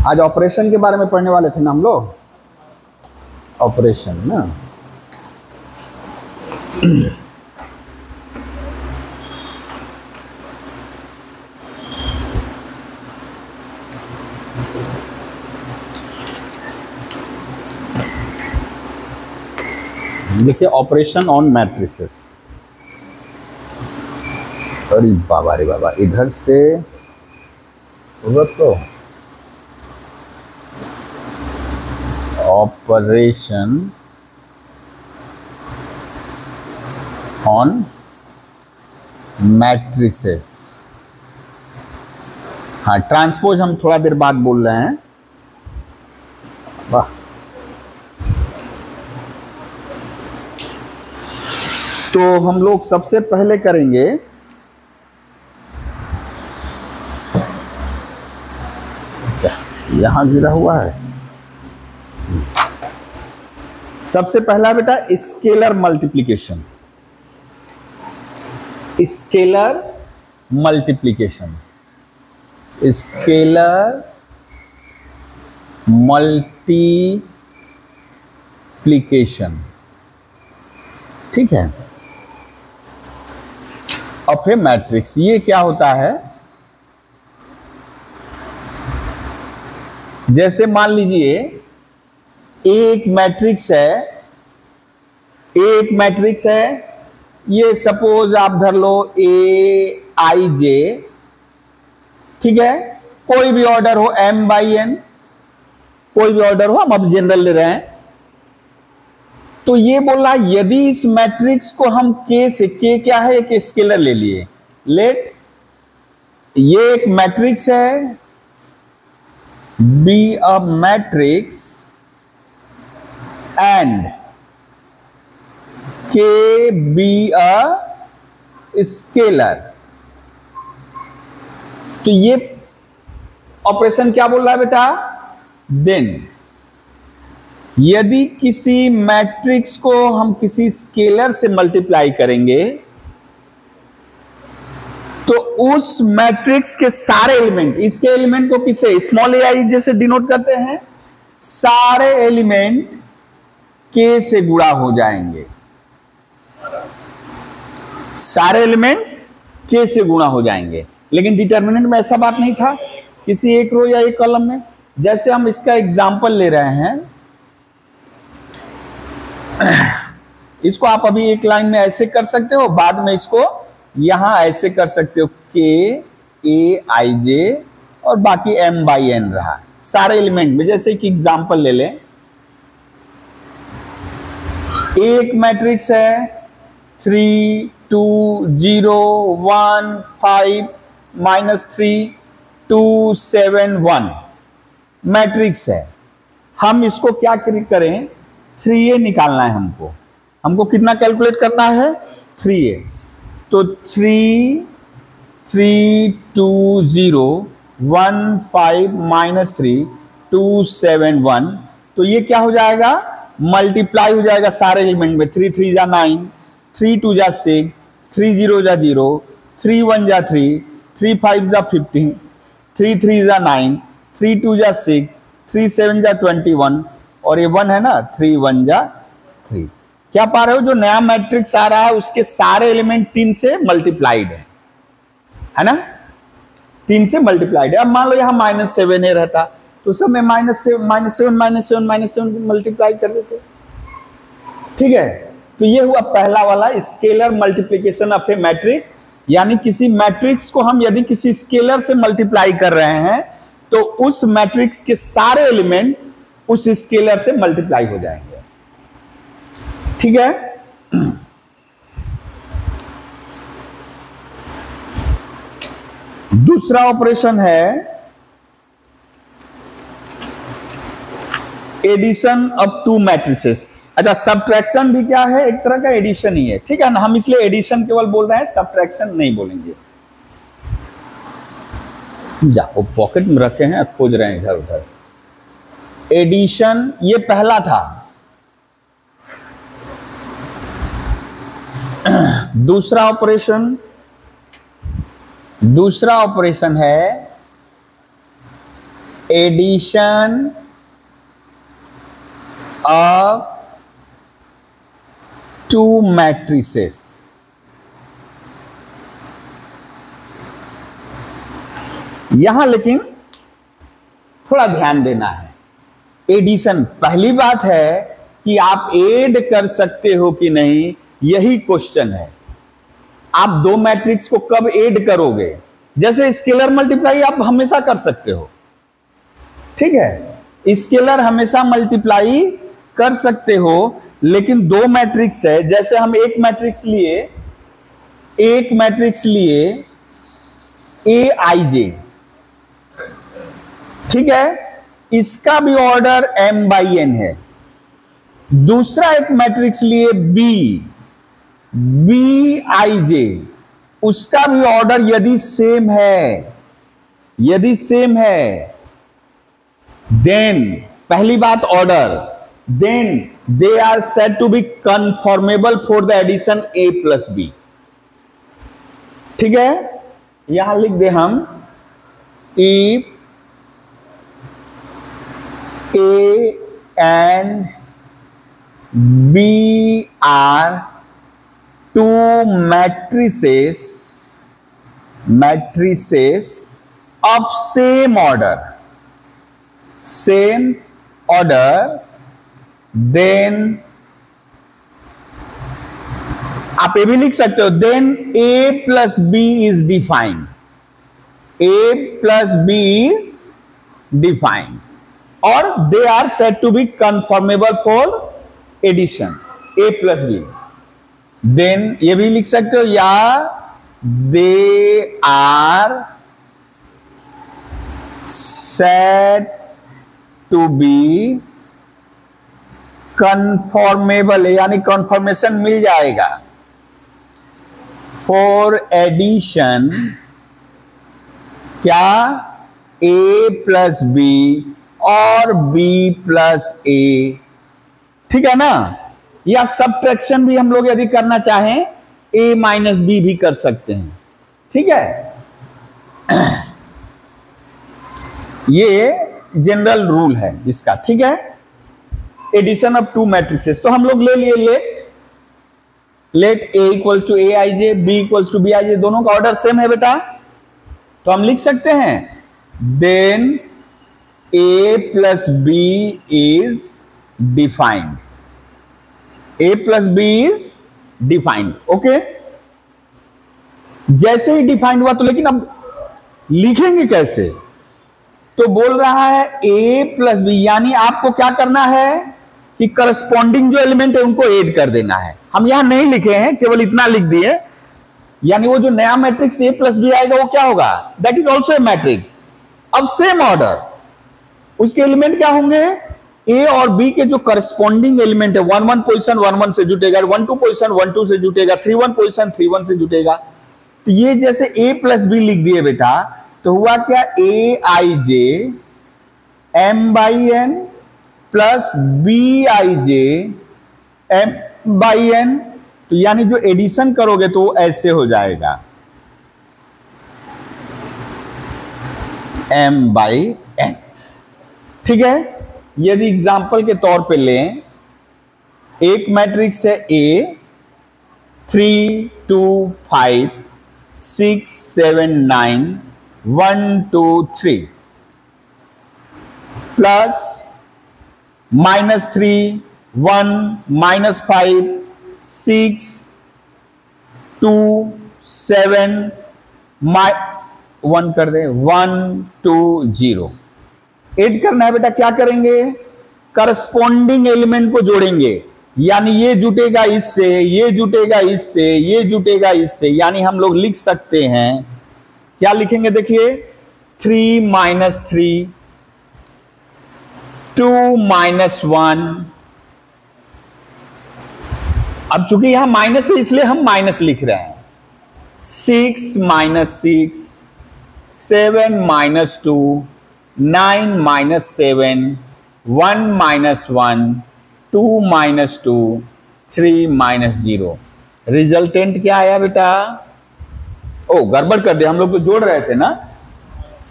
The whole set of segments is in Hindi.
आज ऑपरेशन के बारे में पढ़ने वाले थे ना हम लोग, ऑपरेशन ना। देखिए ऑपरेशन ऑन मैट्रिसेस। अरे बाबा रे बाबा, इधर से उधर तो ऑपरेशन ऑन मैट्रिसेस। हाँ, ट्रांसपोज हम थोड़ा देर बाद बोल रहे हैं। वाह, तो हम लोग सबसे पहले करेंगे यहां गिरा हुआ है। सबसे पहला बेटा scalar multiplication. Scalar multiplication, scalar multiplication, ठीक है। अब फिर मैट्रिक्स, ये क्या होता है? जैसे मान लीजिए एक मैट्रिक्स है, एक मैट्रिक्स है, ये सपोज आप धर लो ए आई जे, ठीक है। कोई भी ऑर्डर हो m बाई n, कोई भी ऑर्डर हो, हम अब जनरल ले रहे हैं। तो ये बोला यदि इस मैट्रिक्स को हम k से, k क्या है, एक स्केलर ले लिए, लेट ये एक मैट्रिक्स है, be a matrix and k be a scalar. तो ये ऑपरेशन क्या बोल रहा है बेटा? देन यदि किसी मैट्रिक्स को हम किसी स्केलर से मल्टीप्लाई करेंगे तो उस मैट्रिक्स के सारे एलिमेंट, इसके एलिमेंट को किसे स्मॉल ए आई जैसे डिनोट करते हैं, सारे एलिमेंट के से गुणा हो जाएंगे, सारे एलिमेंट के से गुणा हो जाएंगे। लेकिन डिटर्मिनेंट में ऐसा बात नहीं था किसी एक रो या एक कॉलम में। जैसे हम इसका एग्जांपल ले रहे हैं, इसको आप अभी एक लाइन में ऐसे कर सकते हो, बाद में इसको यहां ऐसे कर सकते हो, के ए आई जे और बाकी m बाई n रहा सारे एलिमेंट में। जैसे कि एग्जांपल ले लें, एक मैट्रिक्स है 3 2 0 1 5 -3 2 7 1 मैट्रिक्स है। हम इसको क्या करें, 3a निकालना है हमको। हमको कितना कैलकुलेट करना है? 3a। तो 3 3 2 0 1 5 -3 2 7 1। तो ये क्या हो जाएगा? मल्टीप्लाई हो जाएगा सारे एलिमेंट में। 3 3 जा 9, 3 2 जा 6, 3 0 जा 0, 3 1 जा 3, 3 5 जा 15, 3 3 जा 9, 3 2 जा 6, 3 7 जा 21 और ये 1 है ना, 3 1 जा 3। क्या पा रहे हो? जो नया मैट्रिक्स आ रहा है उसके सारे एलिमेंट 3 से मल्टीप्लाइड है ना, 3 से मल्टीप्लाइड है। अब मान लो यहां -7a रहता तो सब में -7 मल्टीप्लाई कर देते, ठीक है। तो ये हुआ पहला वाला scalar multiplication of A matrix. यानी किसी मैट्रिक्स को हम यदि किसी स्केलर से मल्टीप्लाई कर रहे हैं तो उस मैट्रिक्स के सारे एलिमेंट उस स्केलर से मल्टीप्लाई हो जाएंगे, ठीक है। दूसरा ऑपरेशन है एडिशन ऑफ टू मैट्रिसेस। अच्छा, सब्ट्रैक्शन भी क्या है? एक तरह का एडिशन ही है, ठीक है ना। हम इसलिए एडिशन केवल बोल रहे हैं, सब्ट्रैक्शन नहीं बोलेंगे। जाओ पॉकेट में रखे हैं, खोज रहे हैं इधर उधर। एडिशन ये पहला था। दूसरा ऑपरेशन है एडिशन ऑफ टू मैट्रिसेस। यहां लेकिन थोड़ा ध्यान देना है। एडिशन, पहली बात है कि आप ऐड कर सकते हो कि नहीं, यही क्वेश्चन है। आप दो मैट्रिक्स को कब ऐड करोगे? जैसे स्केलर मल्टीप्लाई आप हमेशा कर सकते हो, ठीक है, स्केलर हमेशा मल्टीप्लाई कर सकते हो, लेकिन दो मैट्रिक्स है। जैसे हम एक मैट्रिक्स लिए ए आई जे, ठीक है, इसका भी ऑर्डर m बाई n है। दूसरा एक मैट्रिक्स लिए बी आई जे, उसका भी ऑर्डर यदि सेम है, देन पहली बात order, then they are said to be conformable for the addition a plus B. ठीक है, यहां लिख दे हम if A and B are two matrices of same order, then आप ये भी लिख सकते हो, then A plus B is defined, और they are said to be conformable for addition a plus b। then ये भी लिख सकते हो, या they are said to be conformable, यानी कन्फर्मेशन मिल जाएगा for addition क्या a plus b और b प्लस ए, ठीक है ना। या सबट्रैक्शन भी हम लोग यदि करना चाहें a माइनस बी भी कर सकते हैं, ठीक है। ये जनरल रूल है इसका, ठीक है। एडिशन ऑफ टू मैट्रिसेस, तो हम लोग ले लिए let a equal to A I J, b equal to B I J, दोनों का ऑर्डर सेम है बेटा, तो हम लिख सकते हैं then a plus b is defined, a plus b is defined, okay. जैसे ही डिफाइंड हुआ तो लेकिन अब लिखेंगे कैसे? तो बोल रहा है a प्लस बी, यानी आपको क्या करना है कि करस्पॉन्डिंग जो एलिमेंट है उनको ऐड कर देना है। हम यहां नहीं लिखे हैं, केवल इतना लिख दिए, यानी वो जो नया मैट्रिक्स a प्लस बी आएगा वो क्या होगा? That is also a matrix अब सेम ऑर्डर। उसके एलिमेंट क्या होंगे? ए और बी के जो करस्पॉन्डिंग एलिमेंट है, 1 1 पोजीशन 1 1 से जुटेगा, 1 2 पोजीशन 1 2 से जुटेगा, 3 1 पोजीशन 3 1 से जुटेगा। तो ये जैसे ए प्लस बी लिख दिए बेटा, तो हुआ क्या? A I J M by N plus B I J M by N, तो यानी जो एडिशन करोगे तो ऐसे हो जाएगा एम बाई एन, ठीक है। यदि एग्जाम्पल के तौर पे लें, एक मैट्रिक्स है A 3 2 5 6 7 9 1 2 3 प्लस -3 1 -5 6 2 7 1 कर दे 1 2 0। ऐड करना है बेटा, क्या करेंगे? करस्पॉन्डिंग एलिमेंट को जोड़ेंगे, यानी ये जुटेगा इससे, ये जुटेगा इससे, ये जुटेगा इससे, यानी हम लोग लिख सकते हैं, क्या लिखेंगे? देखिए 3 -3 2 -1, अब चूंकि यहां माइनस है इसलिए हम माइनस लिख रहे हैं, 6 -6 7 -2 9 -7 1 -1 2 -2 3 -0। रिजल्टेंट क्या आया बेटा? ओ गड़बड़ कर दिया, हम लोग तो जोड़ रहे थे ना,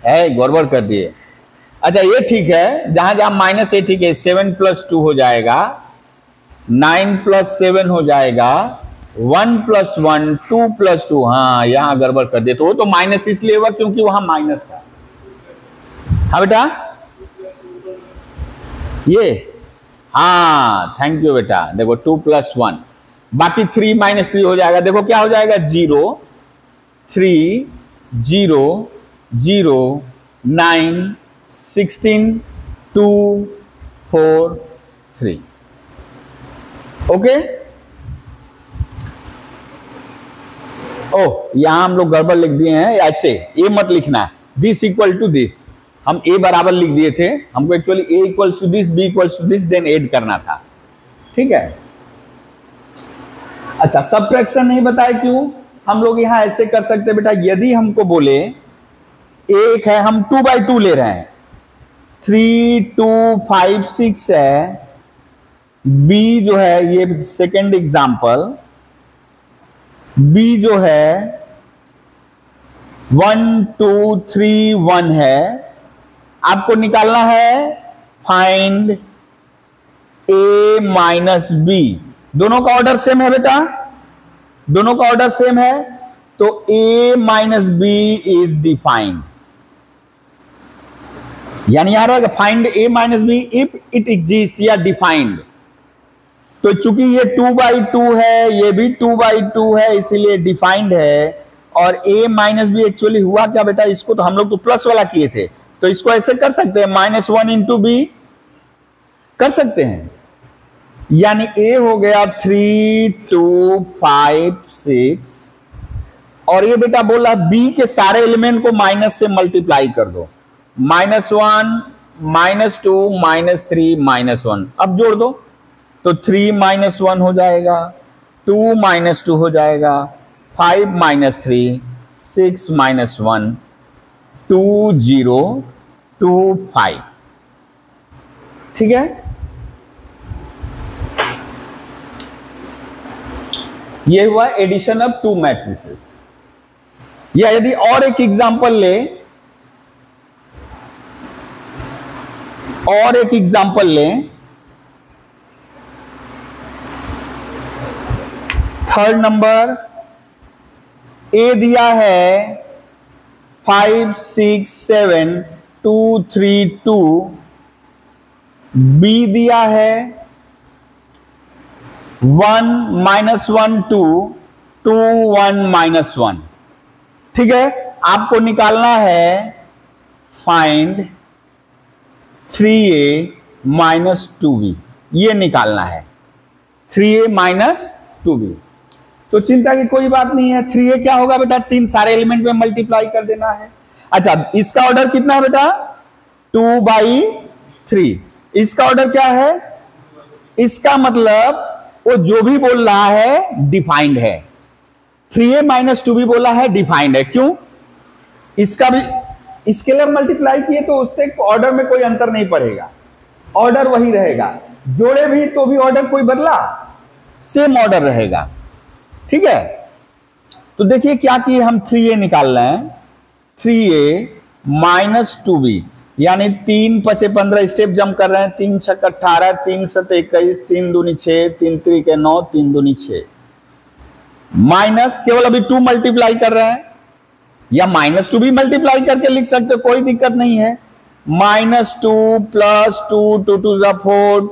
है गड़बड़ कर दिए। अच्छा ये ठीक है, जहां जहां माइनस है ठीक है, 7 + 2 हो जाएगा, 9 + 7 हो जाएगा, 1 + 1 2 + 2। हाँ यहां गड़बड़ कर दे, तो वो तो माइनस इसलिए हुआ क्योंकि वहां माइनस था। हाँ बेटा ये, हाँ थैंक यू बेटा। देखो 2 + 1, बाकी 3 - 3 हो जाएगा। देखो क्या हो जाएगा, 0 3 0 0 9 16 2 4 3। ओके। ओह यहां हम लोग गड़बड़ लिख दिए हैं, ऐसे ए मत लिखना है, दिस इक्वल टू दिस। हम ए बराबर लिख दिए थे, हमको actually A equal to this, B equal to this, then add करना था। ठीक है। अच्छा सबट्रैक्शन नहीं बताए क्यों? हम लोग यहां ऐसे कर सकते बेटा, यदि हमको बोले एक है, हम 2/2 ले रहे हैं, 3 2 5 6 है, बी जो है ये सेकेंड एग्जाम्पल, बी जो है 1 2 3 1 है, आपको निकालना है फाइंड ए माइनस बी। दोनों का ऑर्डर सेम है बेटा, दोनों का ऑर्डर सेम है, तो A minus B is defined, यानी यहां रहेगा find A minus B if it exist या डिफाइंड। तो चूंकि ये 2/2 है, ये भी 2/2 है, इसीलिए डिफाइंड है। और a माइनस बी एक्चुअली हुआ क्या बेटा, इसको तो हम लोग तो प्लस वाला किए थे, तो इसको ऐसे कर सकते हैं, -1 × b कर सकते हैं, यानी a हो गया 3 2 5 6, और ये बेटा बोला b के सारे एलिमेंट को माइनस से मल्टीप्लाई कर दो, -1 -2 -3 -1। अब जोड़ दो तो 3 - 1 हो जाएगा, 2 - 2 हो जाएगा, 5 - 3 6 - 1 2 0 2 5। ठीक है, ये हुआ एडिशन ऑफ 2 मैट्रिसेस। या यदि और एक एग्जांपल ले, और एक एग्जांपल लें, थर्ड नंबर, ए दिया है 5 6 7 2 3 2, बी दिया है 1 -1 2 2 1 -1। ठीक है, आपको निकालना है फाइंड 3a - 2b, ये निकालना है 3a - 2b। तो चिंता की कोई बात नहीं है, 3a क्या होगा बेटा, 3 सारे एलिमेंट में मल्टीप्लाई कर देना है। अच्छा इसका ऑर्डर कितना है बेटा, 2/3। इसका ऑर्डर क्या है, इसका मतलब वो जो भी बोल रहा है डिफाइंड है, 3a - 2b बोला है डिफाइंड है। क्यों, इसका भी स्केलर मल्टीप्लाई किए तो उससे ऑर्डर में कोई अंतर नहीं पड़ेगा, ऑर्डर वही रहेगा, जोड़े भी तो भी ऑर्डर कोई बदला, सेम ऑर्डर रहेगा। ठीक है, तो देखिए क्या किए हम, 3a निकाल रहे हैं, 3a - 2b, यानी 3 × 5 = 15 स्टेप जंप कर रहे हैं, 3 × 6 = 18, 3 × 7 = 21, 3 × 2 = 6, 3 × 3 = 9, 3 × 2 = 6, माइनस केवल अभी 2 मल्टीप्लाई कर रहे हैं, या -2 भी मल्टीप्लाई करके लिख सकते हो, कोई दिक्कत नहीं है। -2 + 2 2 2 = 4,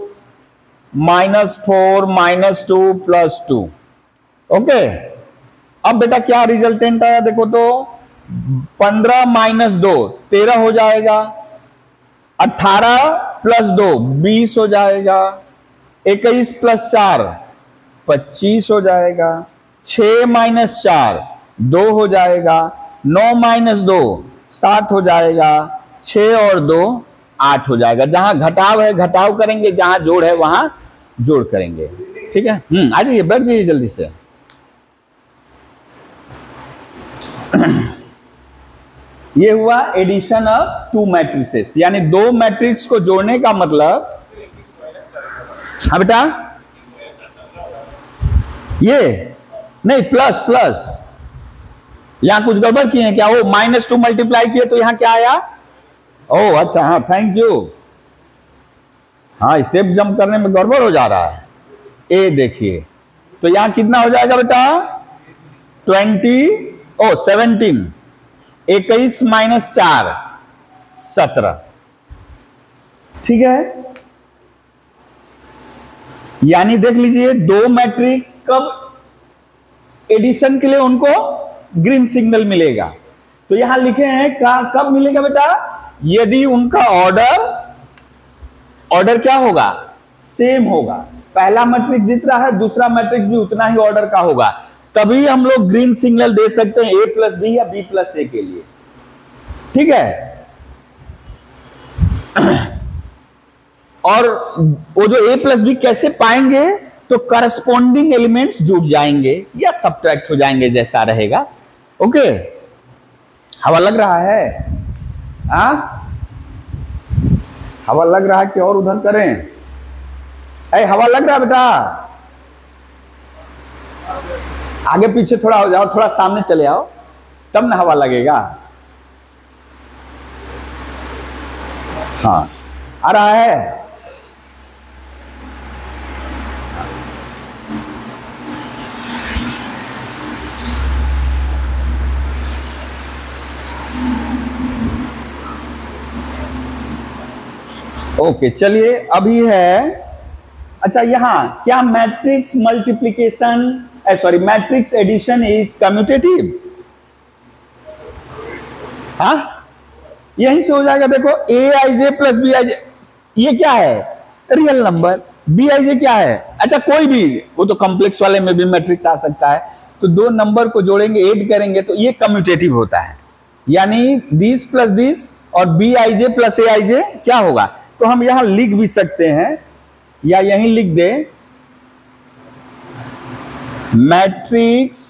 -4 -2 + 2। ओके, अब बेटा क्या रिजल्टेंट आया देखो तो, 15 - 2 13 हो जाएगा, 18 + 2 20 हो जाएगा, 21 + 4 25 हो जाएगा, 6 - 4 2 हो जाएगा, 9 - 2 7 हो जाएगा, 6 और 2 8 हो जाएगा। जहां घटाव है घटाव करेंगे, जहां जोड़ है वहां जोड़ करेंगे। ठीक है, आ जाइए, बैठ जाइए जल्दी से। ये हुआ एडिशन ऑफ 2 मैट्रिसेस, यानी 2 मैट्रिक्स को जोड़ने का मतलब, हाँ बेटा ये नहीं, प्लस यहां कुछ गड़बड़ किए हैं क्या, वो -2 मल्टीप्लाई किए तो यहां क्या आया ओह अच्छा, हाँ थैंक यू। हाँ स्टेप जंप करने में गड़बड़ हो जा रहा है। ए देखिए, तो यहां कितना हो जाएगा बेटा? 17, 21 माइनस 4, 17। ठीक है, यानी देख लीजिए दो मैट्रिक्स कब एडिशन के लिए उनको ग्रीन सिग्नल मिलेगा। तो यहां लिखे हैं कब मिलेगा बेटा? यदि उनका ऑर्डर क्या होगा? सेम होगा। पहला मैट्रिक्स जितना है दूसरा मैट्रिक्स भी उतना ही ऑर्डर का होगा, तभी हम लोग ग्रीन सिग्नल दे सकते हैं ए प्लस बी या बी प्लस ए के लिए। ठीक है, और वो जो ए प्लस बी कैसे पाएंगे? तो करस्पॉन्डिंग एलिमेंट्स जुड़ जाएंगे या सब्ट्रैक्ट हो जाएंगे, जैसा रहेगा। ओके, हवा लग रहा है? हवा लग रहा है कि और उधर करें? हवा लग रहा है बेटा? आगे पीछे थोड़ा हो जाओ, थोड़ा सामने चले आओ, तब ना हवा लगेगा। हाँ आ रहा है? ओके चलिए, अभी है। अच्छा, यहां क्या matrix multiplication matrix addition is commutative? हाँ, यहीं से हो जाएगा। देखो ए I J plus B I जे, ये क्या है? Real number. बी आई जे क्या है? अच्छा कोई भी, वो तो कॉम्प्लेक्स वाले में भी मैट्रिक्स आ सकता है। तो दो नंबर को जोड़ेंगे, ऐड करेंगे तो ये कम्यूटेटिव होता है। यानी दिस प्लस दिस और B I J plus A I जे क्या होगा? तो हम यहां लिख भी सकते हैं या यहीं लिख दे, मैट्रिक्स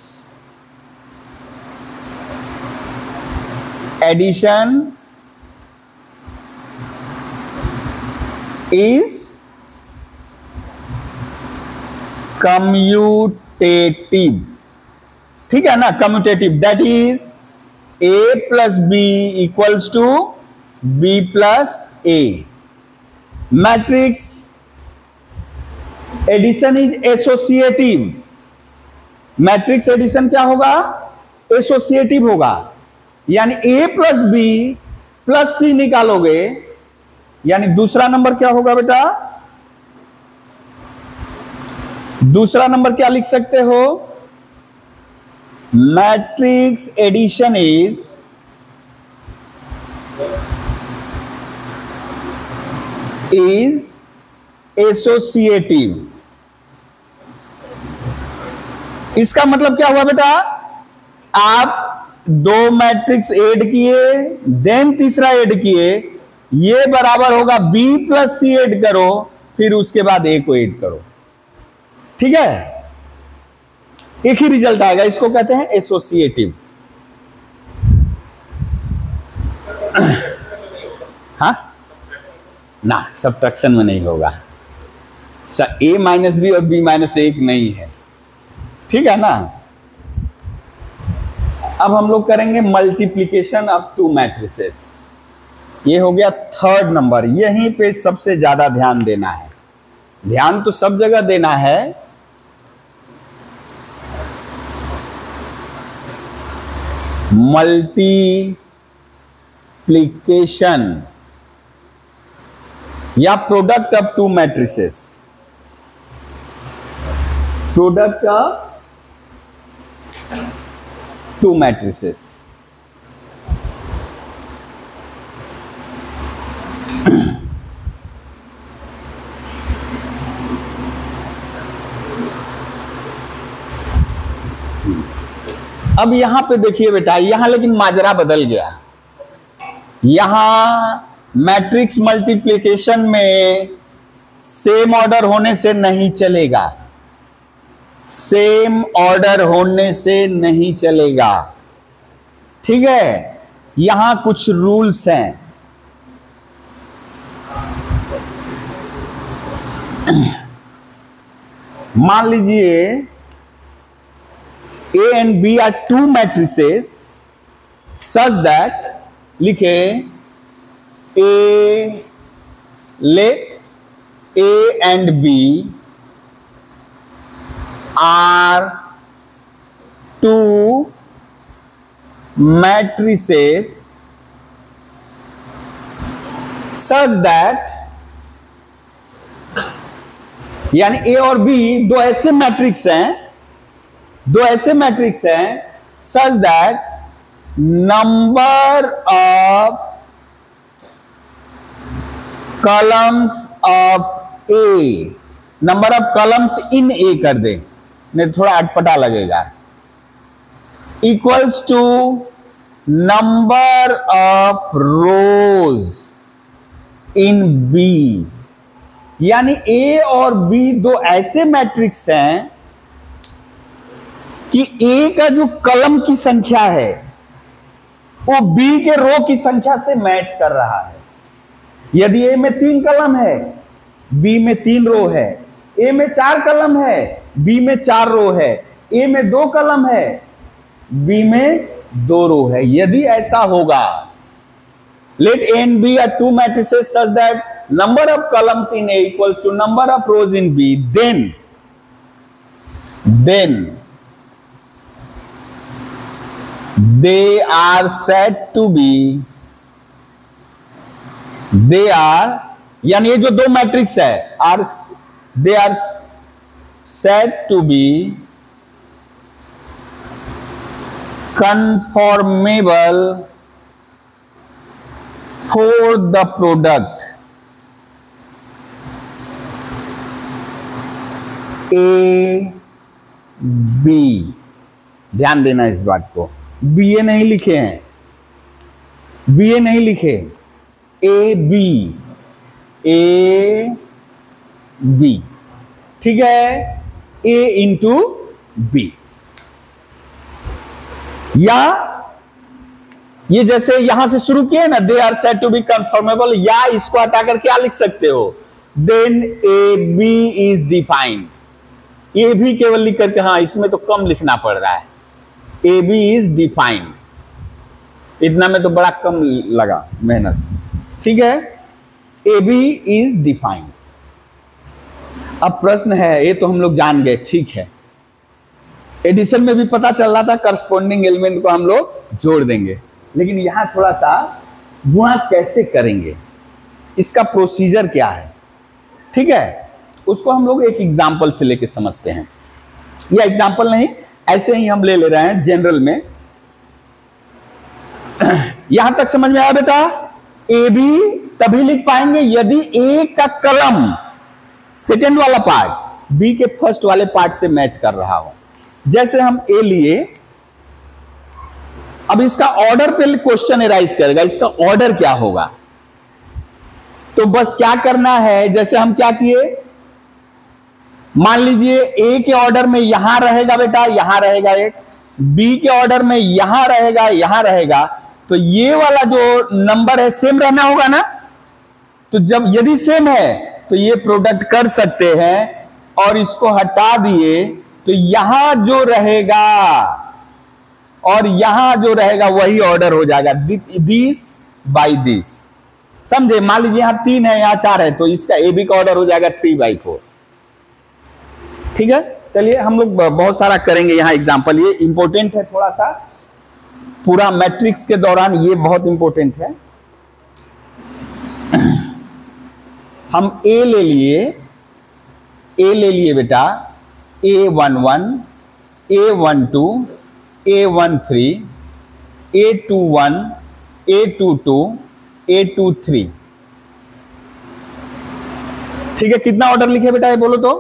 एडिशन इज कम्यूटेटिव। ठीक है ना, commutative, that is A plus B equals to B plus A. Matrix addition is associative. Matrix addition क्या होगा? एसोसिएटिव होगा। यानी A plus B plus C निकालोगे, यानी दूसरा नंबर क्या होगा बेटा? दूसरा नंबर क्या लिख सकते हो? Matrix addition is associative. इसका मतलब क्या हुआ बेटा? आप दो मैट्रिक्स ऐड किए, देन तीसरा ऐड किए, ये बराबर होगा बी प्लस सी ऐड करो, फिर उसके बाद ए को ऐड करो। ठीक है, एक ही रिजल्ट आएगा, इसको कहते हैं एसोसिएटिव। हाँ ना, सब्ट्रैक्शन में नहीं होगा। ए माइनस बी और बी माइनस एक नहीं है। ठीक है ना। अब हम लोग करेंगे मल्टीप्लिकेशन ऑफ टू मैट्रिसेस। ये हो गया थर्ड नंबर। यहीं पे सबसे ज्यादा ध्यान देना है। ध्यान तो सब जगह देना है, मल्टीप्लिकेशन या product of to matrices. Product of to matrices. अब यहां पे देखिए बेटा, यहां लेकिन माजरा बदल गया। यहां मैट्रिक्स मल्टीप्लिकेशन में सेम ऑर्डर होने से नहीं चलेगा। सेम ऑर्डर होने से नहीं चलेगा। ठीक है, यहां कुछ रूल्स हैं। मान लीजिए A and B are two matrices such that लिखे A, let A and B are two matrices such that, यानी A और B दो ऐसे मैट्रिक्स हैं such that number of columns of A, number of columns in A कर दे, नहीं थोड़ा अटपटा लगेगा, equals to number of rows in B, यानी A और B दो ऐसे मैट्रिक्स हैं कि A का जो कलम की संख्या है वो B के रो की संख्या से मैच कर रहा है। यदि A में 3 कलम है, B में 3 रो है, A में 4 कलम है, B में 4 रो है, A में 2 कलम है, B में 2 रो है, यदि ऐसा होगा, let A and B are two matrices such that number of columns in A equals to number of rows in B, then they are said to be, they are, यानी ये जो दो मैट्रिक्स है, they are said to be conformable for the product A B, ध्यान देना इस बात को, BA नहीं लिखे हैं, BA नहीं लिखे, A B, ठीक है, A इंटू B, या ये जैसे यहां से शुरू किए ना, they are said to be conformable, या इसको हटाकर क्या लिख सकते हो, then A B is defined, A भी केवल लिख करके, हाँ इसमें तो कम लिखना पड़ रहा है, ए बी इज डिफाइंड, इतना में तो बड़ा कम लगा मेहनत, ठीक है, ए बी इज डिफाइंड। अब प्रश्न है, ये तो हम लोग जान गए, ठीक है, एडिशन में भी पता चल रहा था करस्पॉन्डिंग एलिमेंट को हम लोग जोड़ देंगे, लेकिन यहां थोड़ा सा वहां कैसे करेंगे, इसका प्रोसीजर क्या है, ठीक है, उसको हम लोग एक एग्जांपल से लेके समझते हैं, या एग्जांपल नहीं, ऐसे ही हम ले रहे हैं जनरल में। यहां तक समझ में आया बेटा? ए बी तभी लिख पाएंगे यदि ए का कलम सेकेंड वाला पार्ट बी के फर्स्ट वाले पार्ट से मैच कर रहा हो। जैसे हम ए लिए, अब इसका ऑर्डर पे क्वेश्चन एराइज करेगा, इसका ऑर्डर क्या होगा, तो बस क्या करना है, जैसे हम क्या किए, मान लीजिए ए के ऑर्डर में यहां रहेगा बेटा, यहां रहेगा एक, बी के ऑर्डर में यहां रहेगा, यहां रहेगा, तो ये वाला जो नंबर है सेम रहना होगा ना, तो जब यदि सेम है तो ये प्रोडक्ट कर सकते हैं, और इसको हटा दिए तो यहां जो रहेगा और यहां जो रहेगा वही ऑर्डर हो जाएगा, दिस बाई दिस, समझे? मान लीजिए यहां 3 है, यहां 4 है, तो इसका ए बी का ऑर्डर हो जाएगा 3/4, ठीक है। चलिए हम लोग बहुत सारा करेंगे यहां एग्जांपल, ये इंपॉर्टेंट है थोड़ा सा, पूरा मैट्रिक्स के दौरान ये बहुत इंपॉर्टेंट है। हम ए ले लिए बेटा, A11, A12, A13, A21, A22, A23, ठीक है। कितना ऑर्डर लिखे बेटा ये बोलो तो?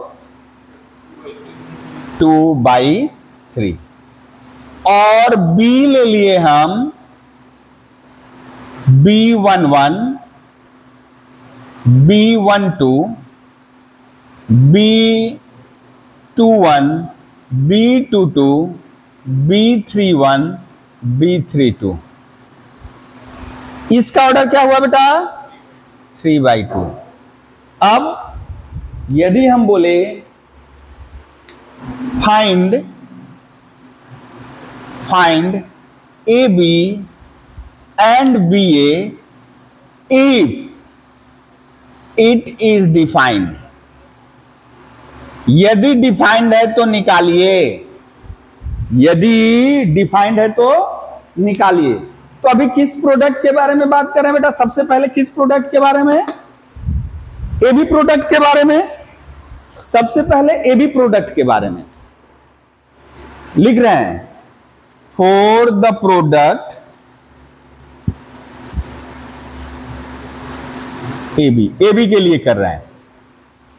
2/3। और B ले लिए हम, B11, B12, B21, B22, B31, B32, इसका ऑर्डर क्या हुआ बेटा? 3/2। अब यदि हम बोले find AB and BA if it is defined, यदि डिफाइंड है तो निकालिए, यदि डिफाइंड है तो निकालिए। तो अभी किस प्रोडक्ट के बारे में बात कर रहे हैं बेटा? सबसे पहले किस प्रोडक्ट के बारे में? एबी प्रोडक्ट के बारे में। सबसे पहले एबी प्रोडक्ट के बारे में लिख रहे हैं, for the product AB, AB के लिए कर रहे हैं।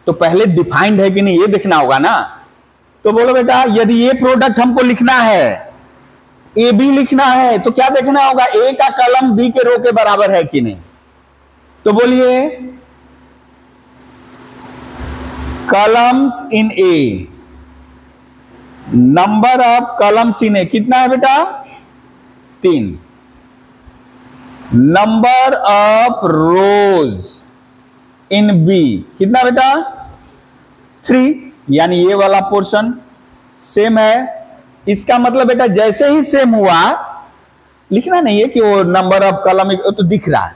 तो पहले डिफाइंड है कि नहीं ये देखना होगा ना। तो बोलो बेटा, यदि ये प्रोडक्ट हमको लिखना है, ए बी लिखना है, तो क्या देखना होगा? ए का कॉलम बी के रो के बराबर है कि नहीं। तो बोलिए, columns in A, number of columns in A कितना है बेटा? 3। Number of rows in B कितना बेटा? 3। यानी ये वाला पोर्शन सेम है। इसका मतलब बेटा जैसे ही सेम हुआ, लिखना नहीं है कि वो नंबर ऑफ कॉलम तो दिख रहा है,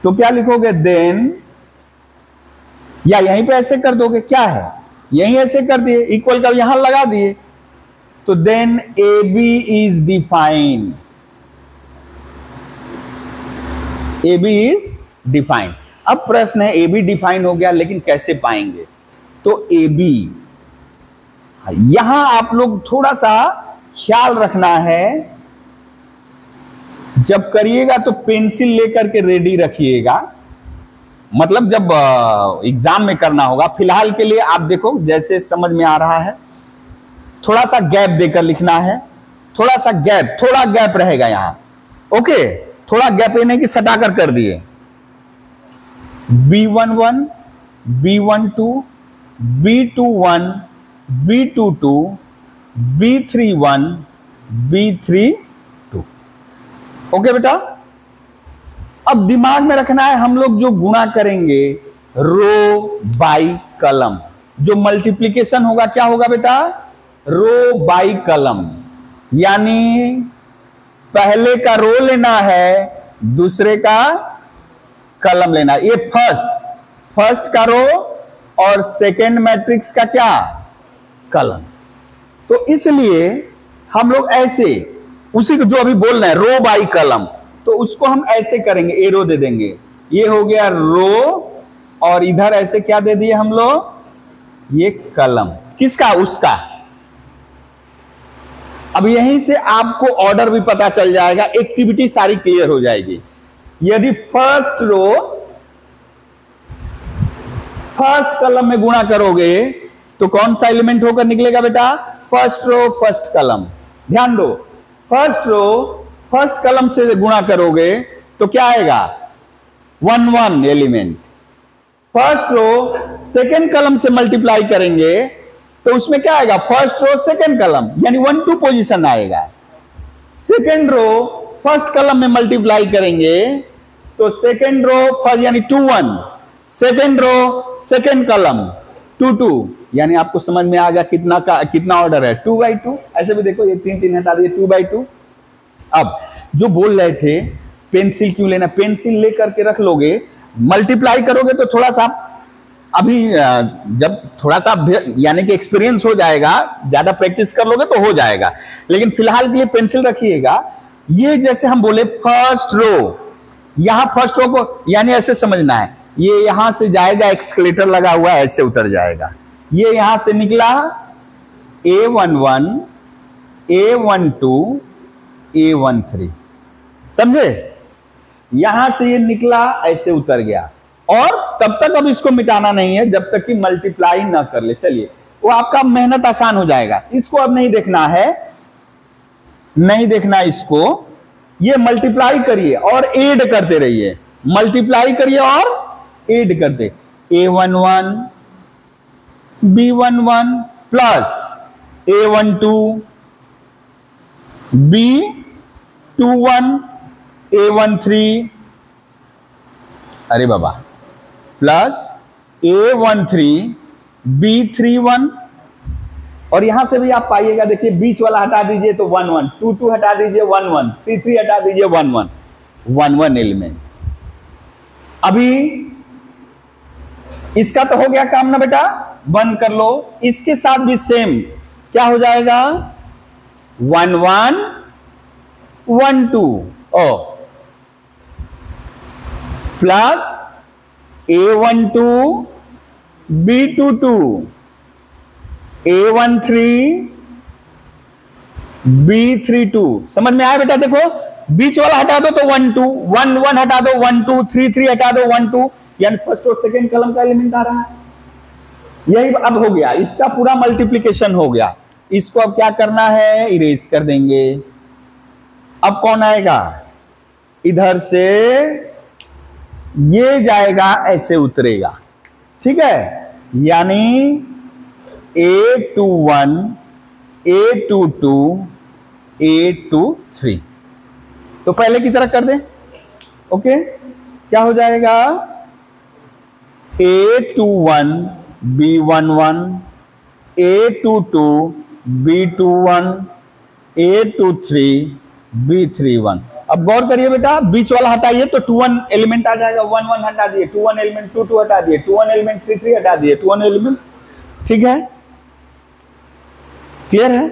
तो क्या लिखोगे? देन, या यहीं पे ऐसे कर दोगे, क्या है यहीं ऐसे कर दिए, इक्वल कर यहां लगा दिए, तो then A B is defined, A B is defined. अब प्रश्न है, ए बी डिफाइंड हो गया, लेकिन कैसे पाएंगे? तो ए बी, यहां आप लोग थोड़ा सा ख्याल रखना है, जब करिएगा तो पेंसिल लेकर के रेडी रखिएगा, मतलब जब एग्जाम में करना होगा। फिलहाल के लिए आप देखो जैसे समझ में आ रहा है, थोड़ा सा गैप देकर लिखना है, थोड़ा सा गैप, थोड़ा गैप रहेगा यहां, ओके। थोड़ा गैप ये नहीं कि सटाकर कर दिए। B11, B12, B21, B22, B31, B32, okay बेटा। अब दिमाग में रखना है, हम लोग जो गुणा करेंगे रो बाई कॉलम, जो मल्टीप्लिकेशन होगा क्या होगा बेटा? रो बाई कॉलम, यानी पहले का रो लेना है, दूसरे का कॉलम लेना है। ये फर्स्ट का रो और सेकेंड मैट्रिक्स का क्या? कॉलम। तो इसलिए हम लोग ऐसे, उसी को जो अभी बोल रहे हैं रो बाई कॉलम, तो उसको हम ऐसे करेंगे, ए रो दे देंगे, ये हो गया रो, और इधर ऐसे क्या दे दिए हम लोग? ये कॉलम। किसका? उसका। अब यहीं से आपको ऑर्डर भी पता चल जाएगा, एक्टिविटी सारी क्लियर हो जाएगी। यदि फर्स्ट रो फर्स्ट कॉलम में गुणा करोगे तो कौन सा एलिमेंट होकर निकलेगा बेटा? First row first column. ध्यान दो, फर्स्ट रो फर्स्ट कॉलम से गुणा करोगे तो क्या आएगा? 1 1 element. First row second column से मल्टीप्लाई करेंगे तो उसमें क्या आएगा? फर्स्ट रो सेकेंड कॉलम, यानी 1 2 पोजीशन आएगा। सेकेंड रो फर्स्ट कॉलम में मल्टीप्लाई करेंगे तो सेकेंड रो फर्स्ट यानी 2 1, सेकेंड रो सेकेंड कॉलम 2 2, यानी आपको समझ में आ गया कितना ऑर्डर है? 2 by 2। ऐसे भी देखो, ये 3 3 हटा दिए, 2 by 2। अब जो बोल रहे थे पेंसिल क्यों लेना, पेंसिल लेकर के रख लोगे, मल्टीप्लाई करोगे तो थोड़ा सा अभी जब थोड़ा सा यानी कि एक्सपीरियंस हो जाएगा, ज्यादा प्रैक्टिस कर लोगे तो हो जाएगा, लेकिन फिलहाल के लिए पेंसिल रखिएगा। ये जैसे हम बोले फर्स्ट रो, यहां फर्स्ट रो को यानी ऐसे समझना है, ये यहां से जाएगा, एक्सकलेटर लगा हुआ है, ऐसे उतर जाएगा। ये यहां से निकला A11, A12, A13, समझे? यहां से ये निकला, ऐसे उतर गया, और तब तक अब इसको मिटाना नहीं है जब तक कि मल्टीप्लाई ना कर ले। चलिए, वो आपका मेहनत आसान हो जाएगा। इसको अब नहीं देखना है, नहीं देखना इसको, ये मल्टीप्लाई करिए और ऐड करते रहिए, मल्टीप्लाई करिए और ऐड करते। A11 B11 plus A12 B21 A13, अरे बाबा, प्लस A13 B31, और यहां से भी आप पाइएगा, देखिए बीच वाला हटा दीजिए तो 1 1, 2 2 हटा दीजिए 1 1, 3 3 हटा दीजिए 1 1, 1 1 एलिमेंट। अभी इसका तो हो गया काम ना बेटा, बंद कर लो। इसके साथ भी सेम क्या हो जाएगा, 1 1 1 2 O plus A12 B22 A13 B32। समझ में आया बेटा? देखो बीच वाला हटा दो तो 1 2 1 1 हटा दो 1 2 3 3 हटा दो 1 2, यानी फर्स्ट और सेकंड कॉलम का एलिमेंट आ रहा है। यही अब हो गया, इसका पूरा मल्टीप्लिकेशन हो गया। इसको अब क्या करना है, इरेज कर देंगे। अब कौन आएगा, इधर से ये जाएगा, ऐसे उतरेगा, ठीक है। यानी A21 A22 A23, तो पहले की तरह कर दें। ओके, क्या हो जाएगा, A21 B11 A22 B21 A23 B31। अब गौर करिए बेटा, बीच वाला हटाइए तो 2 1 एलिमेंट आ जाएगा, 1 1 हटा दिए, 2 1 एलिमेंट 2 2 हटा दिए, 2 1 एलिमेंट 3 3 हटा दिए, 2 1 एलिमेंट, ठीक है, क्लियर है।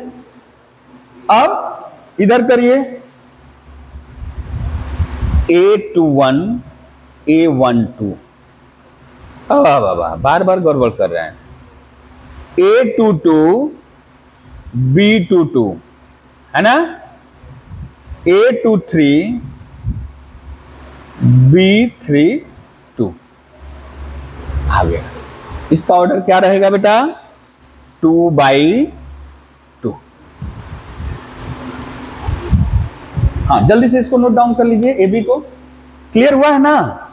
अब इधर करिए, A21 A12, बार बार गड़बड़ कर रहे हैं, A22 B22 है ना, A23 B32 आ गया। इसका ऑर्डर क्या रहेगा बेटा, 2/2। हाँ, जल्दी से इसको नोट डाउन कर लीजिए, AB को। क्लियर हुआ है ना?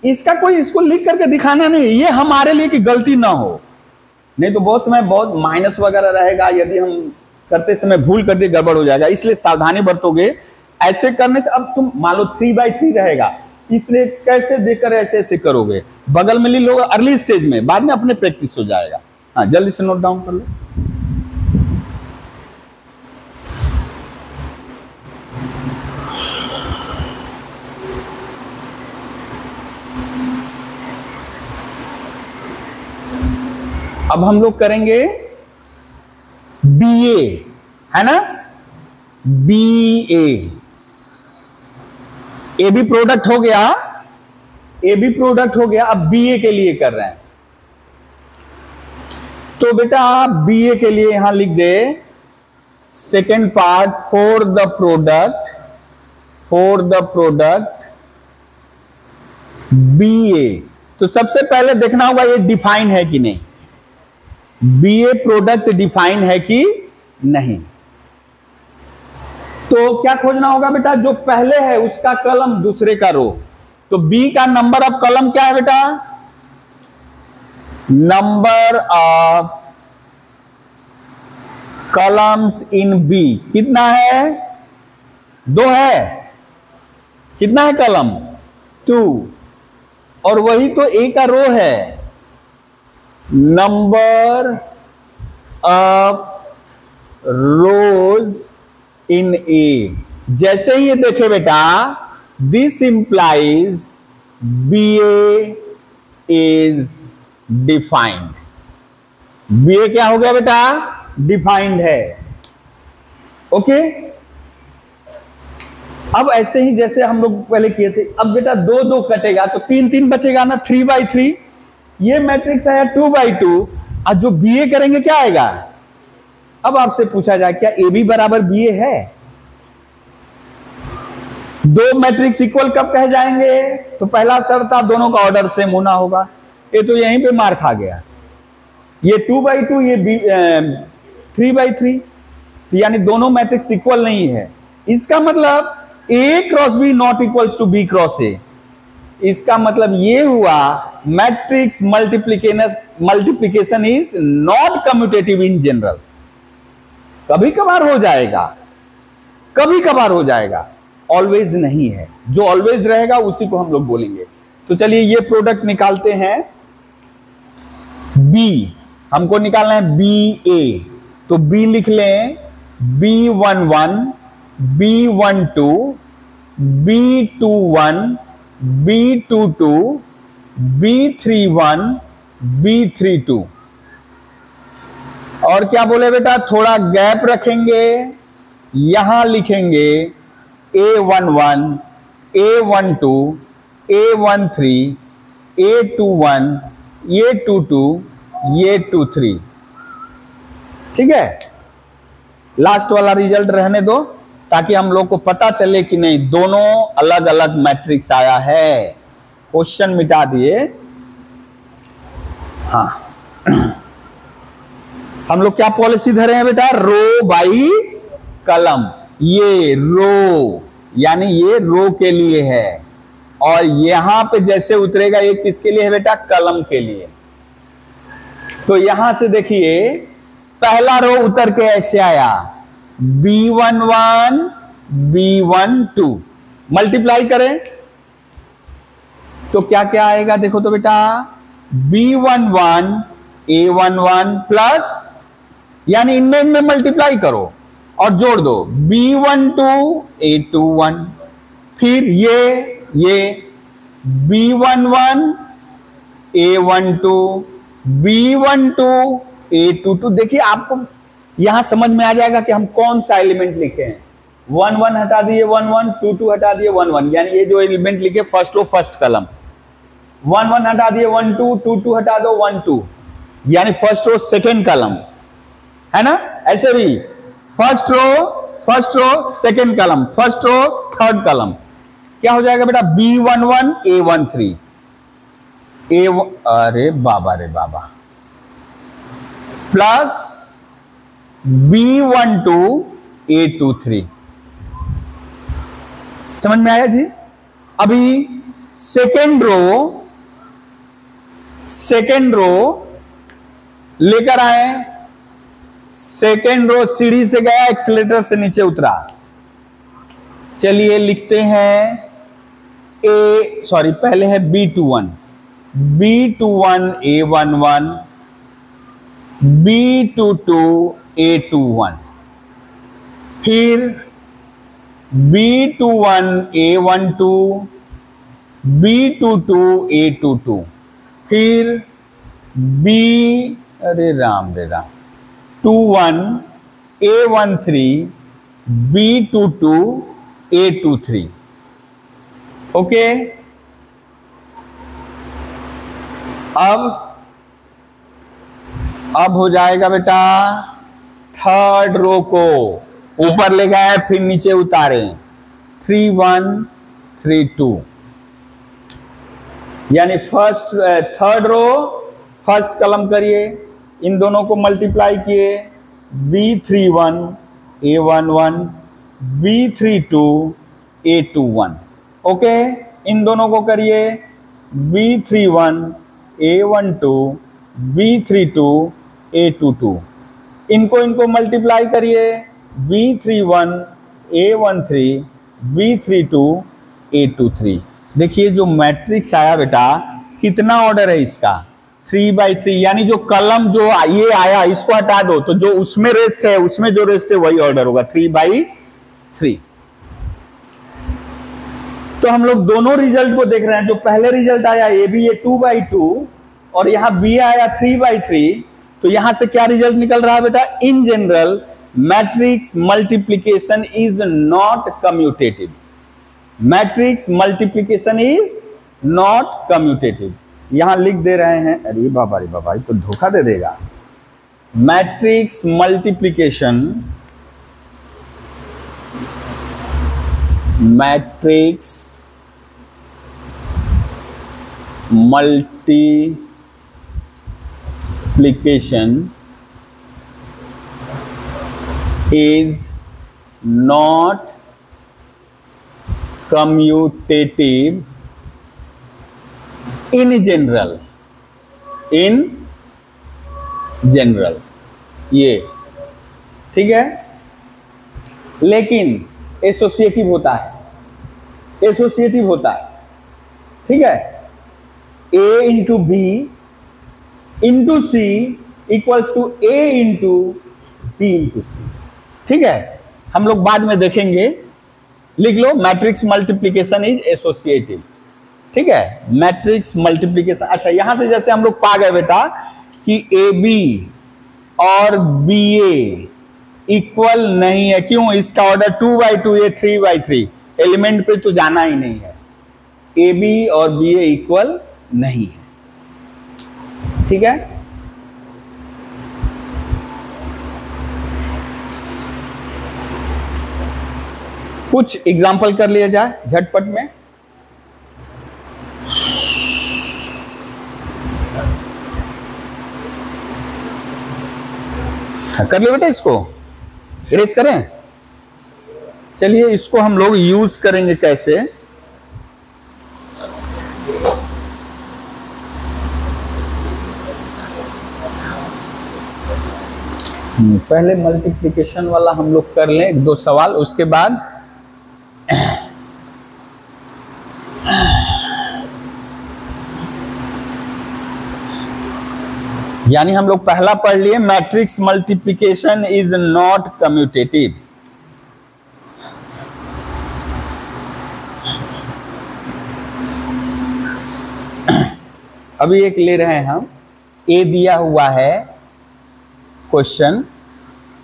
इसका कोई इसको लिख करके दिखाना नहीं, ये हमारे लिए कि गलती ना हो, नहीं तो बहुत समय बहुत माइनस वगैरह रहेगा, यदि हम करते समय भूल कर दिए गड़बड़ हो जाएगा, इसलिए सावधानी बरतोगे। ऐसे करने से अब तुम मान लो 3/3 रहेगा, इसलिए कैसे देकर ऐसे ऐसे करोगे, बगल में ले लो अर्ली स्टेज में, बाद में अपने प्रैक्टिस हो जाएगा। हाँ, जल्दी से नोट डाउन कर लो। अब हम लोग करेंगे BA, है ना, BA। AB प्रोडक्ट हो गया, AB प्रोडक्ट हो गया, अब BA के लिए कर रहे हैं। तो बेटा आप BA के लिए यहां लिख दे second part, for the product BA। तो सबसे पहले देखना होगा ये डिफाइन है कि नहीं, BA प्रोडक्ट डिफाइन है कि नहीं। तो क्या खोजना होगा बेटा, जो पहले है उसका कॉलम, दूसरे का रो। तो B का नंबर ऑफ कॉलम क्या है बेटा, number of columns in B कितना है, 2 है। कितना है कॉलम, 2, और वही तो A का रो है, नंबर ऑफ रोज इन ए। जैसे ही ये देखे बेटा, this implies BA is defined. BA क्या हो गया बेटा, डिफाइंड है। ओके, अब ऐसे ही जैसे हम लोग पहले किए थे, अब बेटा 2 2 कटेगा तो 3 3 बचेगा ना, 3/3। ये मैट्रिक्स आया 2/2, और जो BA करेंगे क्या आएगा। अब आपसे पूछा जाए क्या AB बराबर BA है, 2 मैट्रिक्स इक्वल कब कह जाएंगे, तो पहला शर्त था दोनों का ऑर्डर सेम होना होगा। ये तो यहीं पे मार खा गया, ये 2/2 ये 3/3, तो यानी दोनों मैट्रिक्स इक्वल नहीं है। इसका मतलब A cross B not equals to B cross A। इसका मतलब ये हुआ matrix multiplication is not commutative in general. कभी कभार हो जाएगा, कभी कभार हो जाएगा, ऑलवेज नहीं है। जो ऑलवेज रहेगा उसी को हम लोग बोलेंगे। तो चलिए ये प्रोडक्ट निकालते हैं। B हमको निकालना है BA, तो B लिख लें, B11 B12 B21 B22, B31, B32। और क्या बोले बेटा, थोड़ा गैप रखेंगे, यहां लिखेंगे A11, A12, A13, A21, A22, A23। ठीक है, लास्ट वाला रिजल्ट रहने दो ताकि हम लोग को पता चले कि नहीं दोनों अलग अलग मैट्रिक्स आया है। क्वेश्चन मिटा दिए। हाँ, हम लोग क्या पॉलिसी धरे हैं बेटा, रो बाई कलम। ये रो यानी ये रो के लिए है, और यहां पे जैसे उतरेगा ये किसके लिए है बेटा, कलम के लिए। तो यहां से देखिए पहला रो उतर के ऐसे आया, B11, B12, मल्टीप्लाई करें तो क्या क्या आएगा, देखो तो बेटा, B11, A11 प्लस, यानी इनमें मल्टीप्लाई करो और जोड़ दो, B12, A21, फिर ये B11, A12, B12, A22। देखिए आपको यहां समझ में आ जाएगा कि हम कौन सा एलिमेंट लिखे हैं। 1 1 हटा दिए 1 1, 2 2 हटा दिए 1 1, यानी ये जो एलिमेंट लिखे फर्स्ट रो फर्स्ट कलम। 1 1 हटा दिए 1 2, 2 2 हटा दो 1 2, यानी फर्स्ट रो सेकेंड कलम, है ना। ऐसे भी फर्स्ट रो सेकेंड कलम, फर्स्ट रो थर्ड कलम, क्या हो जाएगा बेटा, B11, A13, अरे बाबा रे बाबा, प्लस B12, A23। समझ में आया जी। अभी सेकेंड रो लेकर आए, सेकेंड रो सीढ़ी से गया, एक्सीलेटर से नीचे उतरा। चलिए लिखते हैं पहले है B21, A11, B22, A21, फिर B21, A12, B22, A22, फिर अरे Ram 21, A13, B22, A23। Okay, अब हो जाएगा बेटा, थर्ड रो को ऊपर ले गए फिर नीचे उतारे, 3 1 3 2, यानी थर्ड रो फर्स्ट कलम करिए, इन दोनों को मल्टीप्लाई किए, B31, A11, B32, A21। Okay, इन दोनों को करिए, B31, A12, B32, A22, इनको मल्टीप्लाई करिए, B31, A13, B32, A23। देखिए जो मैट्रिक्स आया बेटा, कितना ऑर्डर है इसका, 3/3, यानी जो कलम जो ये आया इसको हटा दो, तो जो उसमें रेस्ट है वही ऑर्डर होगा, 3/3। तो हम लोग दोनों रिजल्ट को देख रहे हैं। जो पहले रिजल्ट आया ये भी, ये 2/2, और यहां B आया 3/3। तो यहां से क्या रिजल्ट निकल रहा है बेटा, in general matrix multiplication is not commutative. Matrix multiplication is not commutative. यहां लिख दे रहे हैं, अरे बाबा ये तो धोखा दे देगा। Matrix multiplication, matrix multiplication is not commutative in general, ये ठीक है, लेकिन एसोसिएटिव होता है, ठीक है। A into B into C equals to A into B into C, ठीक है। हम लोग बाद में देखेंगे, लिख लो, मैट्रिक्स मल्टीप्लीकेशन इज एसोसिएटिव। ठीक है, मैट्रिक्स मल्टीप्लीकेशन। अच्छा, यहां से जैसे हम लोग पा गए बेटा कि ए बी और बी ए इक्वल नहीं है। क्यों? इसका ऑर्डर 2/2, ये 3/3, एलिमेंट पे तो जाना ही नहीं है। ए बी और बी ए इक्वल नहीं है। ठीक है, कुछ एग्जाम्पल कर लिया जाए झटपट में। कर लिया बेटा, इसको इरेज करें। चलिए, इसको हम लोग यूज करेंगे कैसे। पहले मल्टीप्लिकेशन वाला हम लोग कर लें, एक दो सवाल, उसके बाद यानी हम लोग पहला पढ़ लिए, matrix multiplication is not commutative. अभी एक ले रहे हैं हम, ए दिया हुआ है क्वेश्चन,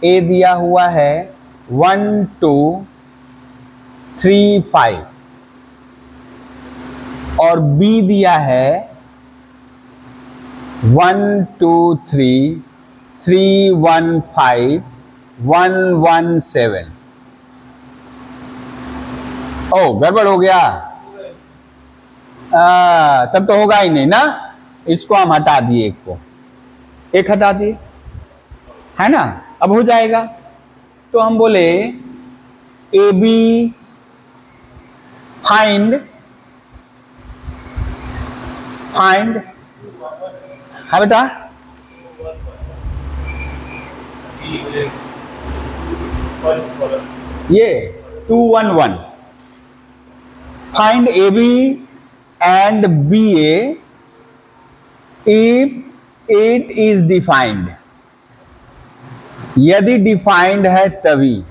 ए दिया हुआ है 1 2 3 5 और बी दिया है 1 2 3 3 1 5 1 1 7। ओ, गड़बड़ हो गया। तब तो होगा ही नहीं ना, इसको हम हटा दिए, एक को एक हटा दिए, है ना, अब हो जाएगा। तो हम बोले ए बी फाइंड, हाँ बेटा, ये 2 1 1, find A B and B A if it is defined. यदि डिफाइंड है तभी,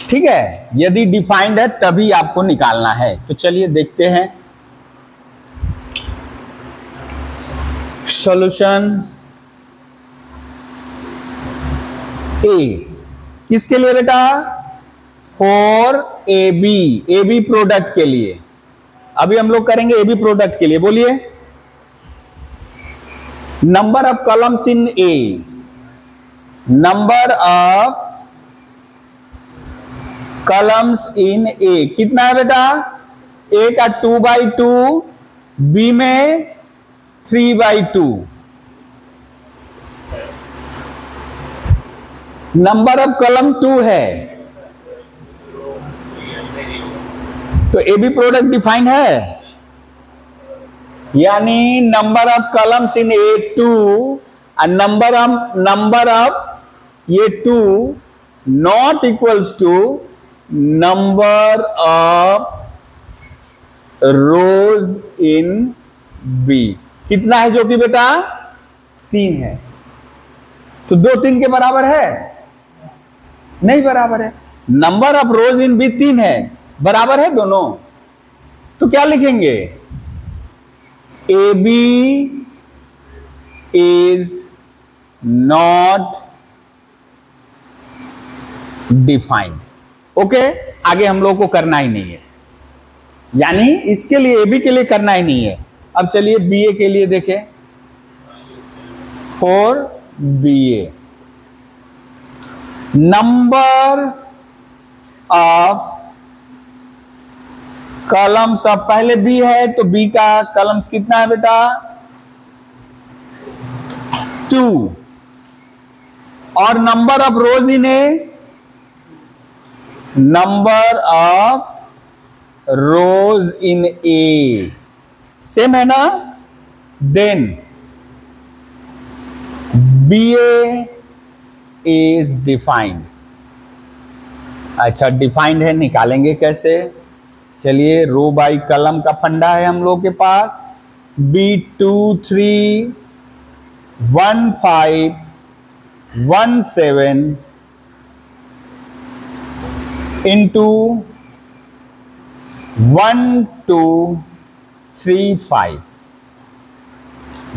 ठीक है, यदि डिफाइंड है तभी आपको निकालना है। तो चलिए देखते हैं सॉल्यूशन। ए किसके लिए बेटा? फॉर ए बी प्रोडक्ट के लिए। अभी हम लोग करेंगे ए बी प्रोडक्ट के लिए। बोलिए, number of columns in A, number of columns in A कितना है बेटा? ए का 2/2, बी में 3/2। नंबर ऑफ कॉलम 2 है, तो ए बी प्रोडक्ट डिफाइंड है, यानी number of columns in A 2 और नंबर ऑफ ये 2 not equals to number of rows in B. कितना है जो कि बेटा? 3 है। तो 2 3 के बराबर है? नहीं बराबर है। Number of rows in B 3 है, बराबर है दोनों। तो क्या लिखेंगे? A B is not defined. Okay, आगे हम लोग को करना ही नहीं है, यानी इसके लिए ए बी के लिए करना ही नहीं है। अब चलिए बी ए के लिए देखें। For B A, number of columns of, पहले बी है तो बी का कॉलम्स कितना है बेटा? 2। और number of rows in A, number of rows in A same है ना? Then B A is defined. अच्छा, डिफाइंड है, निकालेंगे कैसे? चलिए, रो बाई कलम का फंडा है हम लोग के पास। B2 3 1 5 1 7 इंटू 1 2 3 5,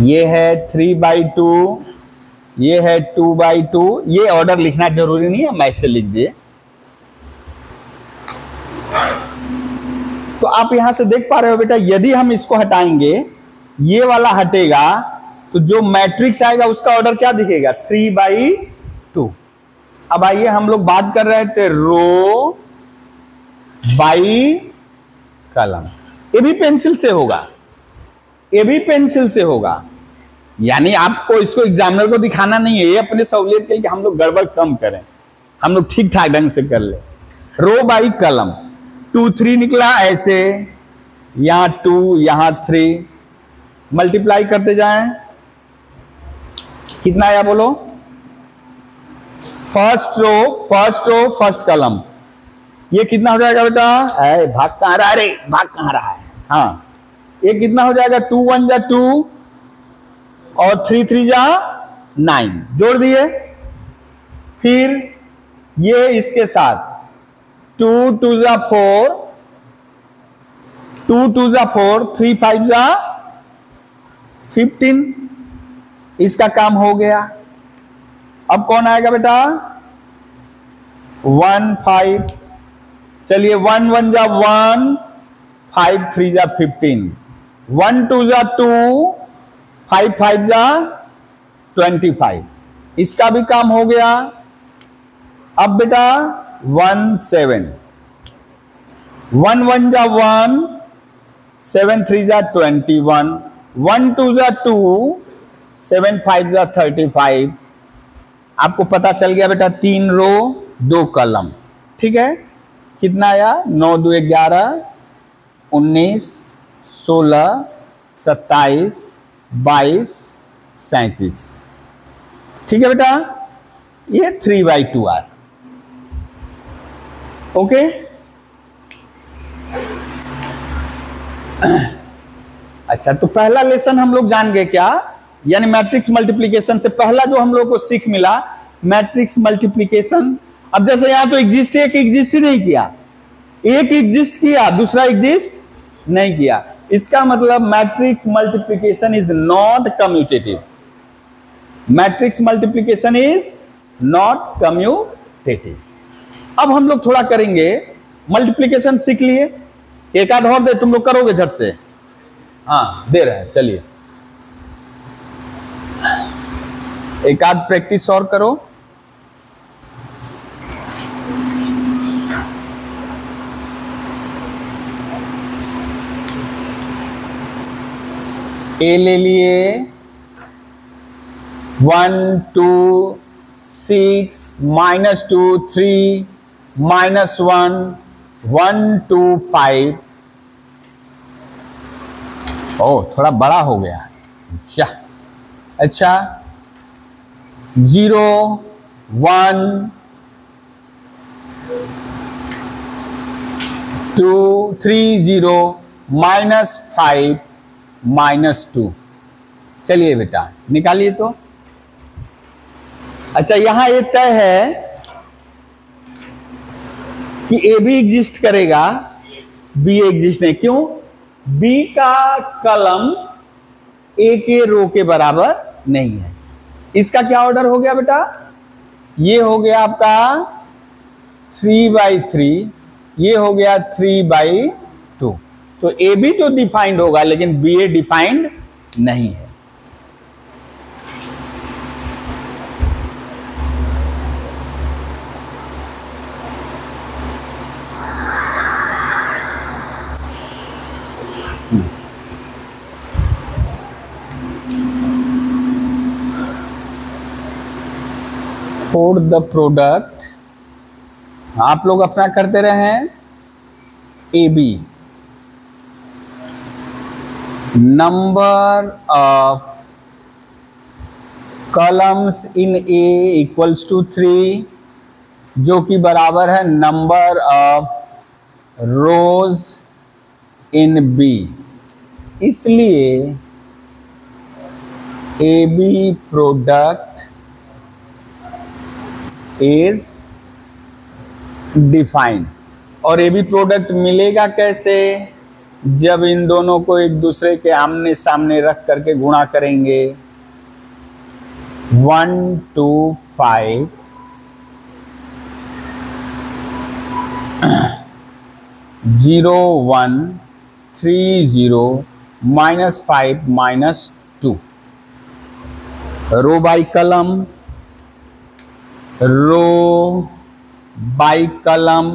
ये है 3/2, ये है 2/2। ये ऑर्डर लिखना जरूरी नहीं है, मैं इसे लिख दिए। तो आप यहां से देख पा रहे हो बेटा, यदि हम इसको हटाएंगे, ये वाला हटेगा, तो जो मैट्रिक्स आएगा उसका ऑर्डर क्या दिखेगा? 3/2। अब आइए, हम लोग बात कर रहे थे रो बाई कॉलम। ये भी पेंसिल से होगा, ये भी पेंसिल से होगा, यानी आपको इसको एग्जामिनर को दिखाना नहीं है, ये अपने सहूलियत के लिए हम लोग गड़बड़ कम करें, हम लोग ठीक ठाक ढंग से कर ले। रो बाई कॉलम, 2 3 निकला ऐसे, यहां 2 यहां 3, मल्टीप्लाई करते जाएं, कितना आया बोलो? फर्स्ट रो फर्स्ट कॉलम, ये कितना हो जाएगा बेटा? भाग कहां रहा है रे, भाग कहां रहा है? हाँ, ये कितना हो जाएगा? 2 1 जा 2 और 3 3 जा 9, जोड़ दिए। फिर ये इसके साथ 2 2 जा 4, 2 2 जा 4, 3 5 जा 15, इसका काम हो गया। अब कौन आएगा बेटा? 1 5, चलिए 1 1 जा 1, 5 3 जा 15, 1 2 जा 2, 5 5 जा 25, इसका भी काम हो गया। अब बेटा 1 7, 1 1 जा 1, 7 3 जा 21, 1 2 जा 2, 7 5 जा 35। आपको पता चल गया बेटा, 3 रो 2 कॉलम, ठीक है। कितना आया? 9 2 11, 19 16 27 22 37, ठीक है बेटा। ये 3/2 आर, ओके। अच्छा, तो पहला लेसन हम लोग जान गए क्या? यानी मैट्रिक्स मल्टीप्लिकेशन से पहला जो हम लोग को सीख मिला, मैट्रिक्स मल्टीप्लिकेशन। अब जैसे यहां तो एग्जिस्ट, एक एग्जिस्ट ही नहीं किया, एक एग्जिस्ट किया, दूसरा एग्जिस्ट नहीं किया। इसका मतलब matrix multiplication is not commutative, matrix multiplication is not commutative. अब हम लोग थोड़ा करेंगे, मल्टीप्लिकेशन सीख लिए, एक आध और दे, तुम लोग करोगे झट से? हाँ, दे रहे हैं, चलिए एक आध प्रैक्टिस और करो। ए ले लिए, 1 2 6 -2 3 -1 1 2 5। ओ, थोड़ा बड़ा हो गया। अच्छा, 0 1 2 3 0 -5 -2। चलिए बेटा निकालिए तो। अच्छा, यहां ये तय है कि ए भी एग्जिस्ट करेगा, बी एग्जिस्ट नहीं। क्यों? बी का कॉलम ए के रो के बराबर नहीं है। इसका क्या ऑर्डर हो गया बेटा? ये हो गया आपका 3/3, ये हो गया 3/2। तो ए बी तो डिफाइंड होगा, लेकिन बी ए डिफाइंड नहीं है। फॉर द प्रोडक्ट, आप लोग अपना करते रहे, A B, number of columns in A equals to 3, जो कि बराबर है number of rows in B. इसलिए A B product is defined। और ये भी प्रोडक्ट मिलेगा कैसे? जब इन दोनों को एक दूसरे के आमने सामने रख करके गुणा करेंगे। 1 2 5 0 1 3 0 -5 -2 रो बाई कलम, रो बाई कलम।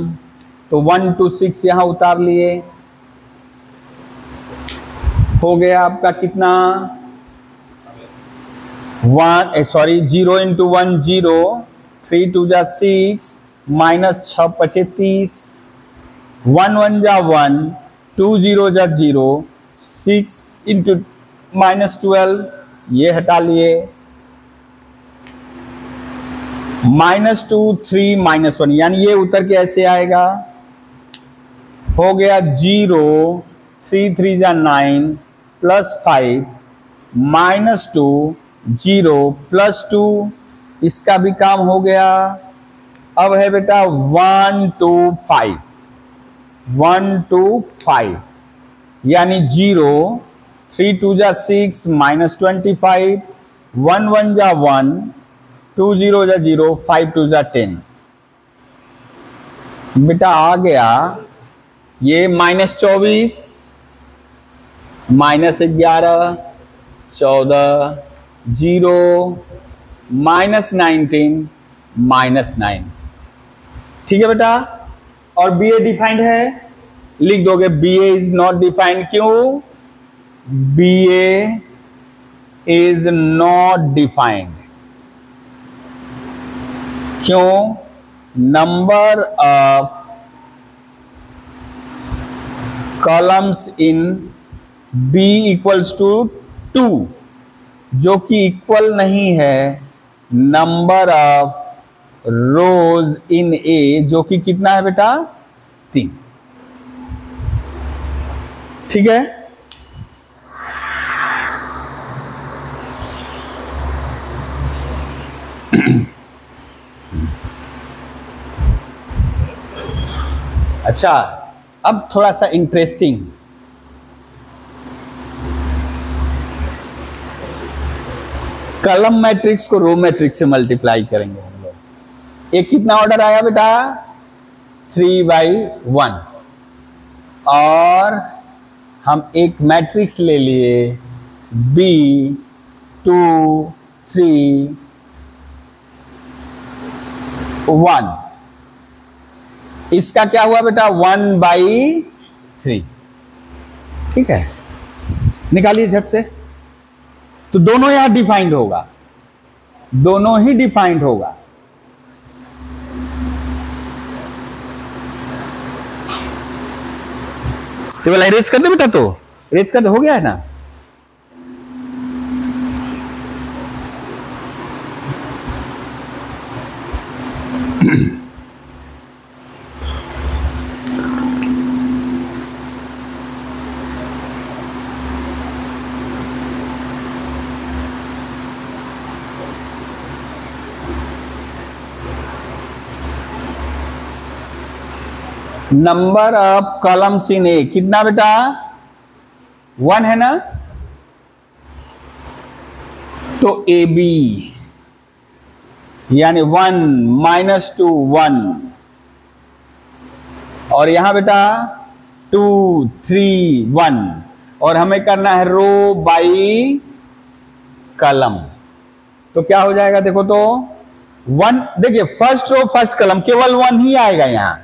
तो 1 2 6 यहां उतार लिए। हो गया आपका कितना? 0 इंटू 1 0, 3 2 जा 6, -6 5 30, 1 1 जा 1, 2 0 जा 0, 6 इंटू -12, ये हटा लिए। -2 3 -1, यानी ये उतर के ऐसे आएगा। हो गया 0 3 3 जा 9 +5 -2 0 +2, इसका भी काम हो गया। अब है बेटा 1 2 5, 1 2 5, यानी 0 3 2 जा 6 -25, 1 1 जा 1, 2 0 जा 0, 5 2 जा 10। बेटा आ गया ये -24, -11 14 0 -19 -9। ठीक है बेटा। और बी ए डिफाइंड है, लिख दोगे B A is not defined. क्यों? B A is not defined. क्यों? Number of columns in B equals to 2, जो कि इक्वल नहीं है नंबर ऑफ रोज इन ए, जो कि कितना है बेटा? 3। ठीक है। अच्छा, अब थोड़ा सा इंटरेस्टिंग। कॉलम मैट्रिक्स को रो मैट्रिक्स से मल्टीप्लाई करेंगे हम लोग। एक कितना ऑर्डर आया बेटा? 3/1। और हम एक मैट्रिक्स ले लिए B 2 3 1। इसका क्या हुआ बेटा? 1/3। ठीक है, निकालिए झट से। तो दोनों यहां डिफाइंड होगा, दोनों ही डिफाइंड होगा। केवल इरेज कर दे बेटा, तो इरेज कर दे, हो गया है ना। Number of columns in A कितना बेटा? 1 है ना। तो ए बी यानी 1 -2 1, और यहां बेटा 2 3 1, और हमें करना है रो बाई कॉलम। तो क्या हो जाएगा देखो तो 1, देखिए फर्स्ट रो फर्स्ट कॉलम केवल 1 ही आएगा यहां।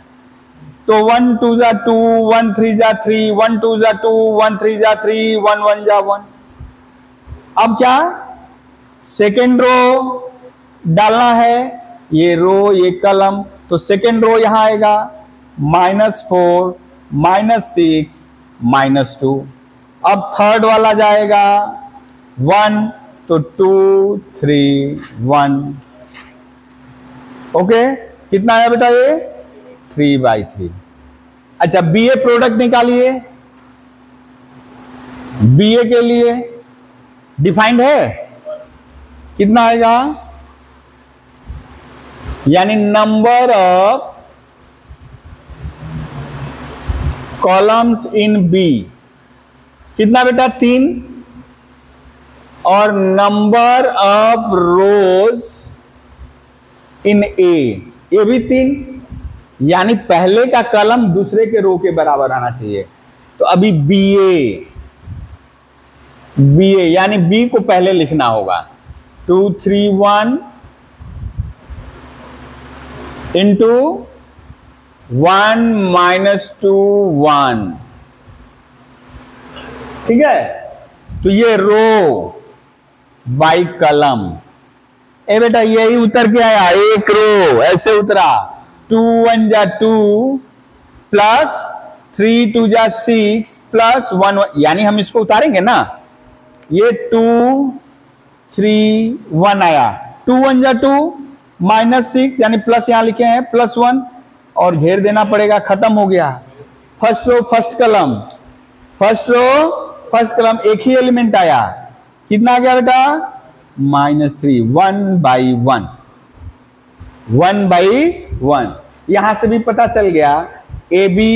तो 1 2 जा 2, 1 3 जा 3, 1 2 जा 2, 1 3 जा 3, 1 1 जा 1। अब क्या सेकेंड रो डालना है, ये रो ये कॉलम। तो सेकेंड रो यहां आएगा -4 -6 -2। अब थर्ड वाला जाएगा 1, तो 2 3 1। ओके, कितना आया बेटा? ये 3/3। अच्छा, बी ए प्रोडक्ट निकालिए। बी ए के लिए डिफाइंड है, कितना आएगा? यानी number of columns in B कितना बेटा 3 और नंबर ऑफ रोज इन ए ये भी 3 यानी पहले का कॉलम दूसरे के रो के बराबर आना चाहिए। तो अभी बी ए यानी बी को पहले लिखना होगा 2 3 1 इंटू 1 -2 1 ठीक है। तो ये रो बाई कलम ए बेटा यही उतर के आया एक रो ऐसे उतरा 2 1 जा 2 प्लस 3 2 जा 6 प्लस 1 यानी हम इसको उतारेंगे ना ये 2 3 1 आया 2 1 जा 2 -6 यानी प्लस यहां लिखे हैं +1 और घेर देना पड़ेगा खत्म हो गया। फर्स्ट रो फर्स्ट कलम एक ही एलिमेंट आया कितना आ गया बेटा -3 1/1 यहां से भी पता चल गया ए बी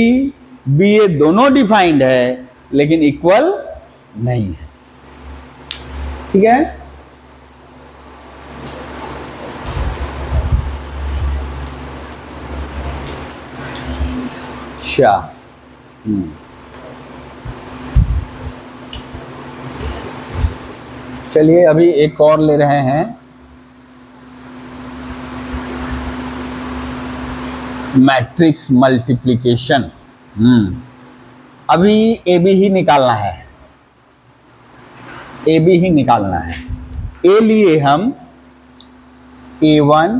बी ए दोनों डिफाइंड है लेकिन इक्वल नहीं है ठीक है। अच्छा चलिए अभी एक और ले रहे हैं मैट्रिक्स मल्टीप्लिकेशन। अभी ए बी ही निकालना है ए लिए हम A1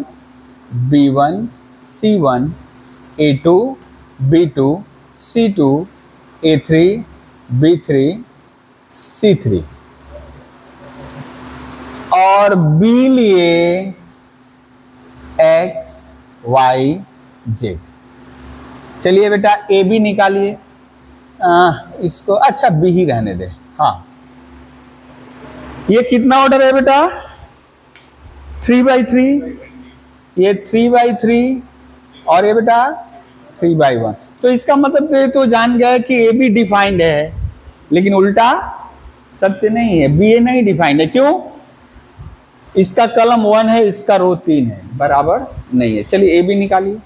B1 C1 A2 B2 C2 A3 B3 C3 और B लिए X Y Z। चलिए बेटा ए बी निकालिए इसको अच्छा बी ही रहने दे। हाँ ये कितना ऑर्डर है बेटा 3/3 ये 3/3 और ये बेटा 3/1 तो इसका मतलब ये तो जान गया कि ए बी डिफाइंड है लेकिन उल्टा सत्य नहीं है बी ए नहीं डिफाइंड है। क्यों इसका कॉलम 1 है इसका रो 3 है बराबर नहीं है। चलिए ए बी निकालिए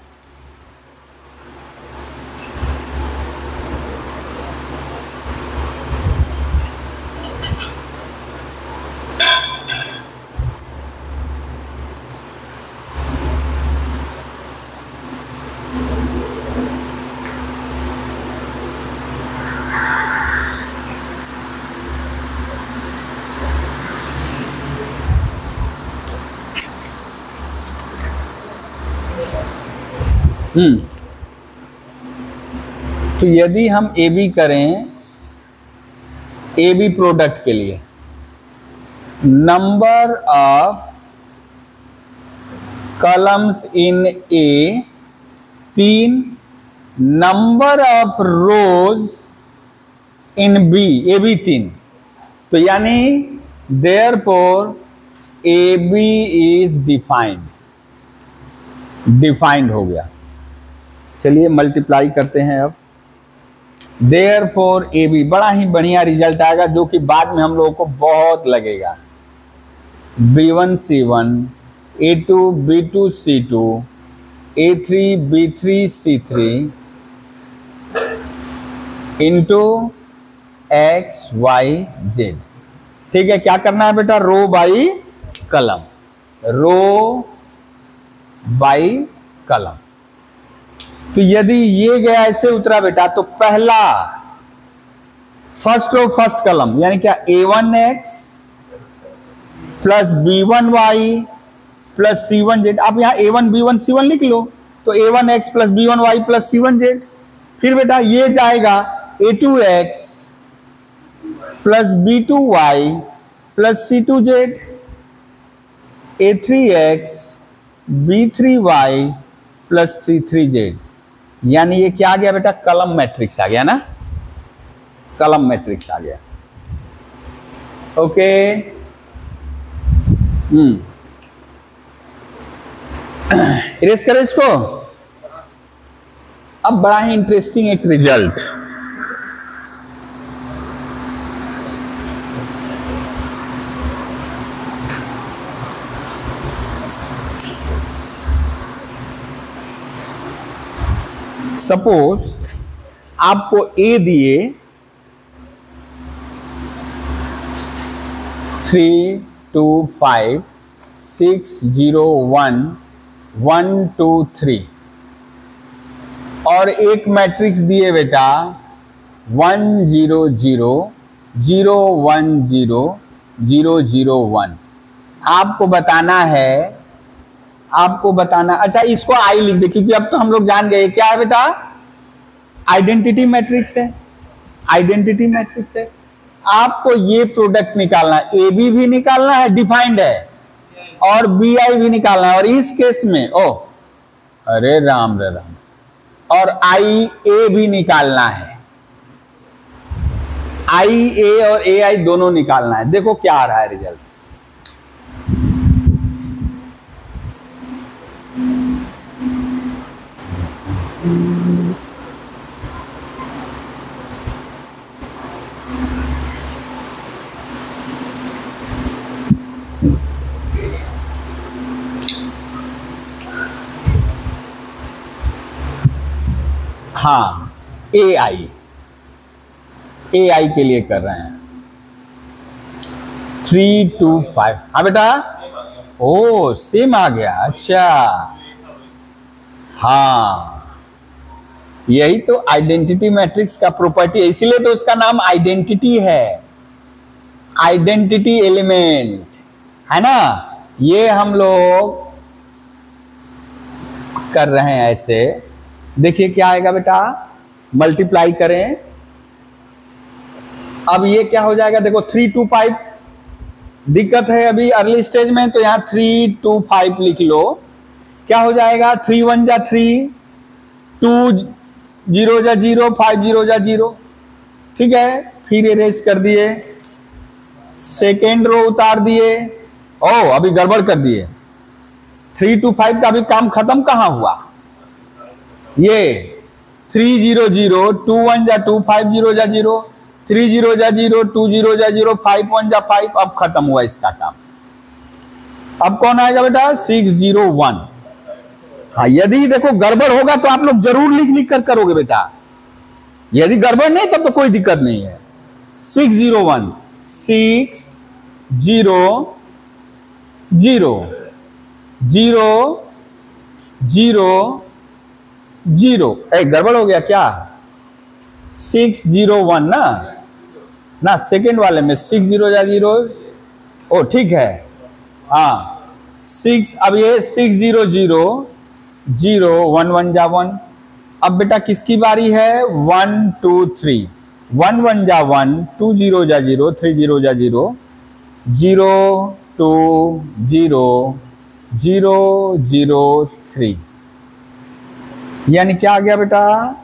तो यदि हम ए बी करें ए बी प्रोडक्ट के लिए number of columns in A 3 number of rows in B A B 3 तो यानी therefore A B is defined हो गया। चलिए मल्टीप्लाई करते हैं अब देयरफॉर ए बी बड़ा ही बढ़िया रिजल्ट आएगा जो कि बाद में हम लोगों को बहुत लगेगा। B1 C1 A2 B2 C2 A3 B3 C3 into X Y Z। ठीक है क्या करना है बेटा रो बाई कलम तो यदि ये गया ऐसे उतरा बेटा तो पहला फर्स्ट रो फर्स्ट कॉलम यानी क्या A1X plus B1Y plus C1Z। आप यहां A1 B1 C1 लिख लो तो A1X plus B1Y plus C1Z। फिर बेटा ये जाएगा A2X plus B2Y plus C2Z A3X B3Y plus C3Z यानी ये क्या आ गया बेटा कॉलम मैट्रिक्स आ गया ना कॉलम मैट्रिक्स आ गया। ओके इरेज करें इसको। अब बड़ा ही इंटरेस्टिंग एक रिजल्ट सपोज आपको ए दिए 3 2 5 6 0 1 1 2 3 और एक मैट्रिक्स दिए बेटा 1 0 0 0 1 0 0 0 1। आपको बताना अच्छा इसको आई लिख दे, क्योंकि अब तो हम लोग जान गए क्या है बेटा, आइडेंटिटी मैट्रिक्स है। आइडेंटिटी मैट्रिक्स है, आपको ये प्रोडक्ट निकालना है, ए बी भी निकालना है, डिफाइंड है, और बी आई भी निकालना है, और इस केस में अरे राम रे राम, और आई ए भी निकालना है, आई ए और ए आई दोनों निकालना है। देखो क्या आ रहा है रिजल्ट। हाँ, ए आई के लिए कर रहे हैं 3 2 5। हाँ बेटा, ओ सेम आ गया। अच्छा हाँ, यही तो आइडेंटिटी मैट्रिक्स का प्रॉपर्टी है, इसीलिए तो उसका नाम आइडेंटिटी है, आइडेंटिटी एलिमेंट है ना। ये हम लोग कर रहे हैं ऐसे। देखिए क्या आएगा बेटा, मल्टीप्लाई करें, अब ये क्या हो जाएगा, देखो 3 2 5 दिक्कत है अभी अर्ली स्टेज में, तो यहां 3 2 5 लिख लो। क्या हो जाएगा, 3 1 जा 3, 2 0 जा 0, 5 0 जा 0। ठीक है, फिर इरेज कर दिए, सेकेंड रो उतार दिए। अभी गड़बड़ कर दिए, 3 2 5 का अभी काम खत्म कहां हुआ। ये 3 0 0, 2 1 जा 2, 5 0 जा 0, 3 0 जा 0, 2 0 जा 0, 5 1 जा 5। अब खत्म हुआ इसका काम। अब कौन आएगा बेटा, 6 0 1। हाँ, यदि देखो गड़बड़ होगा तो आप लोग जरूर लिख लिख कर करोगे बेटा, यदि गड़बड़ नहीं तब तो कोई दिक्कत नहीं है। 6 0 1, 6 0 0 0 0 0। गड़बड़ हो गया क्या, 6 0 1 ना सेकेंड वाले में 6 0 जा 0। ठीक है, हाँ 6। अब ये 6 0 0 0 1 1 जा 1। अब बेटा किसकी बारी है, 1 2 3, 1 1 जा 1, 2 0 जा 0, 3 0 जा 0, 0 2 0 0 0 3। यानी क्या आ गया बेटा,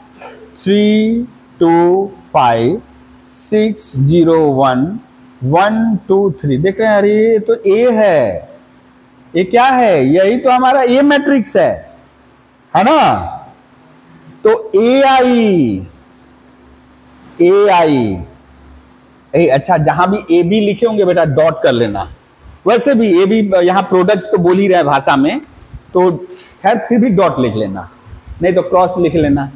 3 2 5 6 0 1 1 2 3। देख रहे हैं, अरे ये तो ए है, ये क्या है, यही तो हमारा ए मैट्रिक्स है ना। तो ए आई अच्छा, जहां भी ए बी लिखे होंगे बेटा डॉट कर लेना। वैसे भी ए बी यहां प्रोडक्ट तो बोल ही रहे भाषा में, तो खैर फिर भी डॉट लिख लेना, नहीं तो क्रॉस लिख लेना।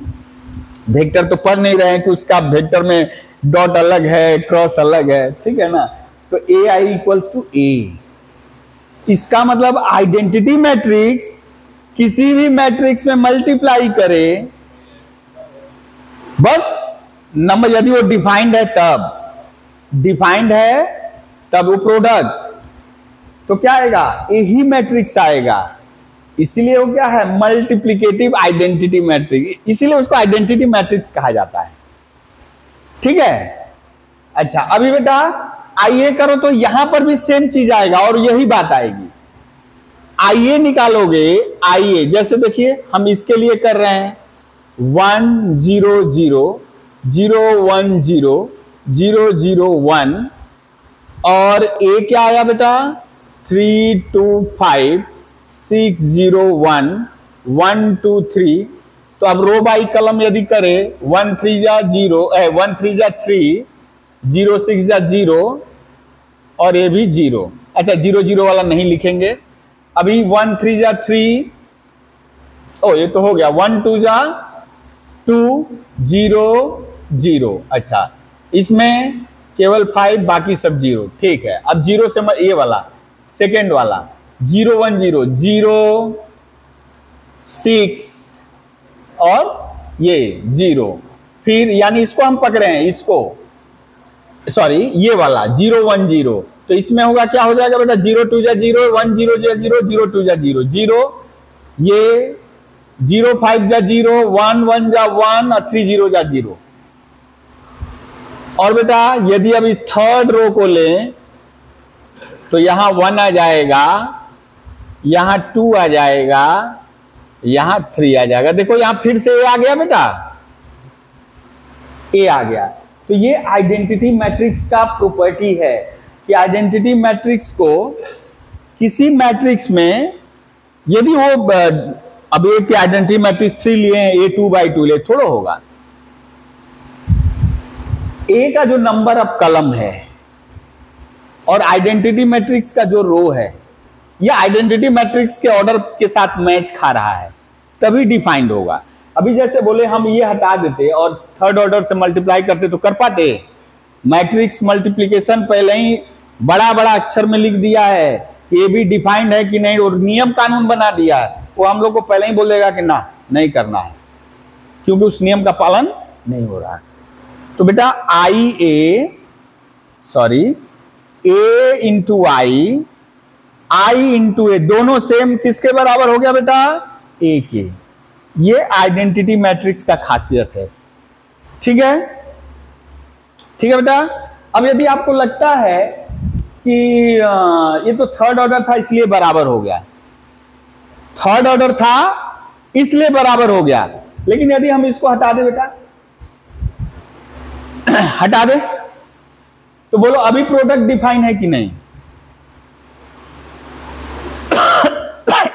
वेक्टर तो पढ़ नहीं रहे हैं कि उसका वेक्टर में डॉट अलग है, क्रॉस अलग है, ठीक है ना। तो ए आई इक्वल्स टू ए, इसका मतलब आइडेंटिटी मैट्रिक्स किसी भी मैट्रिक्स में मल्टीप्लाई करे, बस नंबर यदि वो डिफाइंड है तब वो प्रोडक्ट, तो क्या आएगा, यही मैट्रिक्स आएगा। इसीलिए वो क्या है, मल्टीप्लिकेटिव आइडेंटिटी मैट्रिक्स, इसीलिए उसको आइडेंटिटी मैट्रिक्स कहा जाता है। ठीक है, अच्छा अभी बेटा आइए करो तो यहां पर भी सेम चीज आएगा और यही बात आएगी। आइए निकालोगे, आइए जैसे देखिए हम इसके लिए कर रहे हैं 1 0 0 0 1 0 0 0 1, और ए क्या आया बेटा 3 2 5 6 0 1 1 2 3। तो अब रो बाई कलम यदि करे 1 3 जा 0, 1 3 जा 3, 0 6 जा 0, और ये भी 0। अच्छा 0 0 वाला नहीं लिखेंगे अभी, 1 3 जा 3, ये तो हो गया, 1 2 जा 2 0 0। अच्छा, इसमें केवल 5, बाकी सब 0। ठीक है, अब 0 से ये वाला सेकेंड वाला 0 1 0 0 6 और ये 0, फिर यानी इसको हम पकड़े हैं, इसको सॉरी ये वाला 0 1 0। तो इसमें होगा क्या हो जाएगा बेटा, 0 2 जा 0 1 0 जा 0 0 2 जा 0 0, ये 0 5 जा 0 1 1 जा 1 और 3 0 जा 0। और बेटा यदि अब इस थर्ड रो को लें तो यहां 1 आ जाएगा, यहां 2 आ जाएगा, यहां 3 आ जाएगा। देखो यहां फिर से ए आ गया बेटा, ए आ गया। तो ये आइडेंटिटी मैट्रिक्स का प्रॉपर्टी है कि आइडेंटिटी मैट्रिक्स को किसी मैट्रिक्स में यदि वो अब एक आइडेंटिटी मैट्रिक्स 3 लिए हैं, ए 2 बाई 2 ले, थोड़ा होगा। ए का जो नंबर ऑफ कॉलम है और आइडेंटिटी मैट्रिक्स का जो रो है, यह आइडेंटिटी मैट्रिक्स के ऑर्डर के साथ मैच खा रहा है, तभी डिफाइंड होगा। अभी जैसे बोले हम ये हटा देते और थर्ड ऑर्डर से मल्टीप्लाई करते तो कर पाते? मैट्रिक्स मल्टीप्लिकेशन पहले ही बड़ा बड़ा अक्षर में लिख दिया है कि ये भी डिफाइंड है कि नहीं, और नियम कानून बना दिया है, वो हम लोग को पहले ही बोलेगा कि ना नहीं करना है, क्योंकि उस नियम का पालन नहीं हो रहा है। तो बेटा ए इंटू आई इंटू ए दोनों सेम किसके बराबर हो गया बेटा? ए के। ये आइडेंटिटी मैट्रिक्स का खासियत है। ठीक है, ठीक है बेटा। अब यदि आपको लगता है कि ये तो थर्ड ऑर्डर था इसलिए बराबर हो गया, थर्ड ऑर्डर था इसलिए बराबर हो गया, लेकिन यदि हम इसको हटा दे बेटा, हटा दे, तो बोलो अभी प्रोडक्ट डिफाइन है कि नहीं?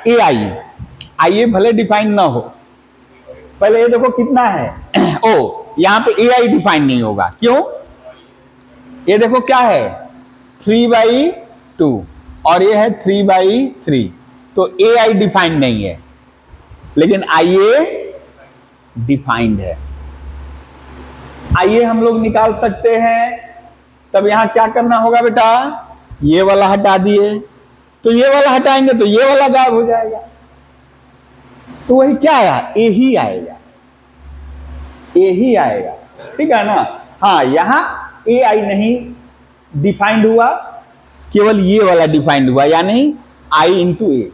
ए आई ए भले डिफाइन ना हो, पहले ये देखो कितना है। ओ यहां पे ए आई डिफाइन नहीं होगा, क्यों? ये देखो क्या है 3/2 और ये है 3/3, तो ए आई डिफाइंड नहीं है, लेकिन आई ए डिफाइंड है। आइए हम लोग निकाल सकते हैं। तब यहां क्या करना होगा बेटा? ये वाला हटा दिए, तो ये वाला हटाएंगे तो ये वाला गायब हो जाएगा, तो वही क्या आया? ए ही आएगा, ए ही आएगा। ठीक है ना? हाँ, यहां ए आई नहीं डिफाइंड हुआ, केवल ये वाला डिफाइंड हुआ, यानी आई इंटू ए।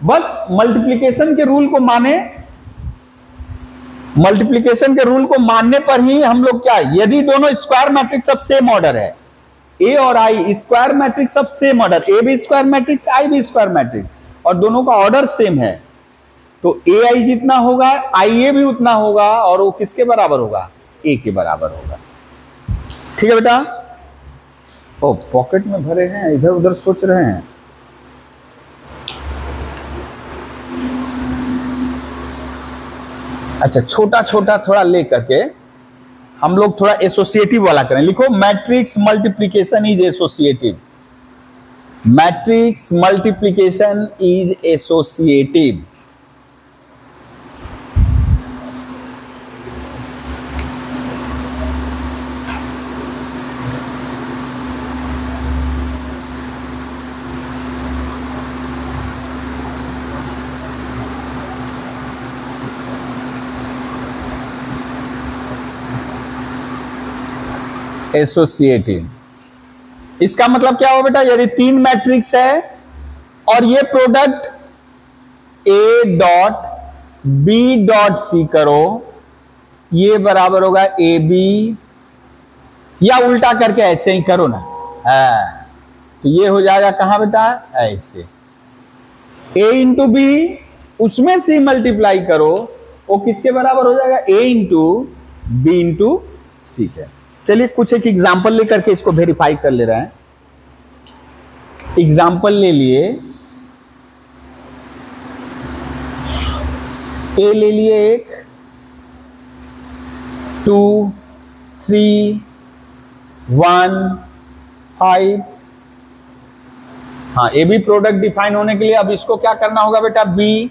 बस मल्टीप्लिकेशन के रूल को माने, मल्टीप्लिकेशन के रूल को मानने पर ही हम लोग क्या, यदि दोनों स्क्वायर मैट्रिक्स सब सेम ऑर्डर है, ए और आई स्क्वायर मैट्रिक्स सब सेम ऑर्डर, ए भी स्क्वायर मैट्रिक्स आई भी स्क्वायर मैट्रिक्स, और दोनों का ऑर्डर सेम है, तो ए आई जितना होगा आई ए भी उतना होगा, और वो किसके बराबर होगा? ए के बराबर होगा। ठीक है बेटा? ओ पॉकेट में भरे हैं, इधर उधर सोच रहे हैं। अच्छा, छोटा छोटा थोड़ा ले करके हम लोग थोड़ा एसोसिएटिव वाला करें। लिखो matrix multiplication is associative, matrix multiplication is associative. Associative, इसका मतलब क्या हो बेटा? यदि 3 मैट्रिक्स है और ये product A dot B dot C करो, ये बराबर होगा ए बी, या उल्टा करके ऐसे ही करो ना, तो ये हो जाएगा कहां बेटा? ऐसे ए इंटू बी, उसमें सी मल्टीप्लाई करो, वो किसके बराबर हो जाएगा? ए इंटू बी इंटू सी के। चलिए कुछ एक एग्जाम्पल लेकर के इसको वेरीफाई कर ले रहे हैं। एग्जाम्पल ले लिए, ए ले लिए एक, 2 3 1 5। हाँ, ए बी प्रोडक्ट डिफाइन होने के लिए अब इसको क्या करना होगा बेटा? बी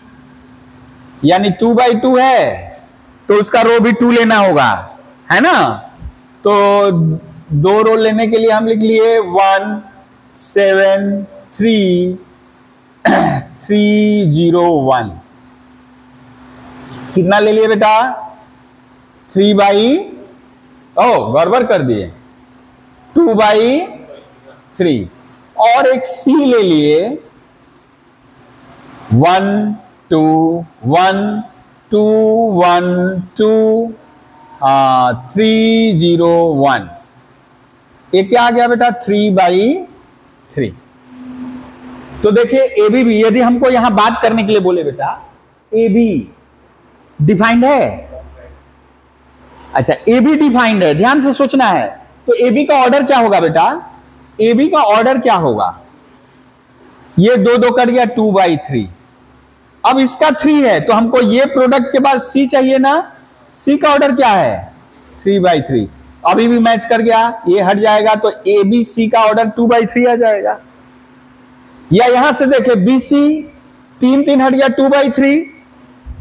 यानी 2/2 है, तो उसका रो भी 2 लेना होगा, है ना। तो 2 रो लेने के लिए हम लिख लिए 1 7 3 3 0 1। कितना ले लिए बेटा? 3 बाई, ओ गड़बड़ कर दिए, 2 बाई 3। और एक सी ले लिए 1 2 1 2 1 2 3 0 1। ये क्या आ गया बेटा? 3 बाई 3। तो देखिए ए बी भी, यदि हमको यहां बात करने के लिए बोले बेटा ए बी डिफाइंड है, अच्छा ए बी डिफाइंड है, ध्यान से सोचना है। तो ए बी का ऑर्डर क्या होगा बेटा? ए बी का ऑर्डर क्या होगा? ये 2 2 कट गया, 2 बाई 3। अब इसका 3 है तो हमको ये प्रोडक्ट के बाद सी चाहिए ना। सी का ऑर्डर क्या है? 3 बाई 3। अभी भी मैच कर गया, ये हट जाएगा तो ए बी सी का ऑर्डर 2 बाई 3 आ जाएगा। या यहां से देखे बी सी 3 3 हट गया, 2 बाई 3।